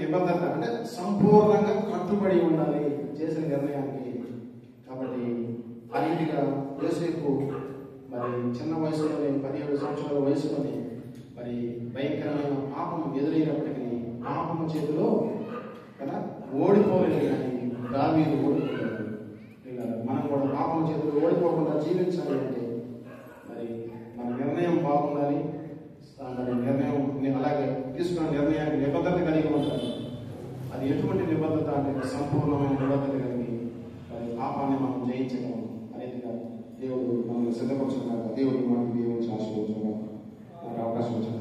నిబద్ధత, అంటే సంపూర్ణంగా కట్టుబడి ఉండాలి చేసిన నిర్ణయానికి. కాబట్టి ఆ రీతిగా యోసేపు మరి చిన్న వయసులోనే 17 సంవత్సరాల వయసులోనే మరి భయంకరమైన పాపం ఎదురైనప్పటికీ పాపం చేతిలో కదా ఓడిపోలేదు, కానీ దావీదు ఓడిపోయాడు. మనం కూడా పాపం చేతిలో ఓడిపోకుండా జీవించాలి అంటే మరి మన నిర్ణయం బాగుండాలి. మరి నిర్ణయం అలాగే తీసుకున్న నిర్ణయానికి నిబద్ధత కలిగి ఉండాలి. అది ఎటువంటి నిబద్ధత అంటే సంపూర్ణమైన నిబద్ధత కలిగి మరి పాపాన్ని మనం జయించగలం అనేది దేవుడు మనల్ని సిద్ధపరచుకున్నాక దేవుడు మనకి దేవుడు ఆశీర్వదించుగా నాకు అవకాశం వచ్చిన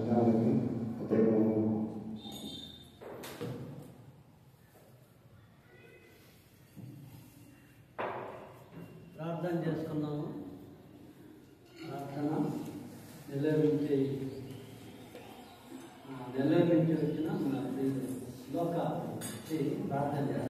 ప్రార్థన చేసుకున్నాము. ప్రార్థన నిర్వహించే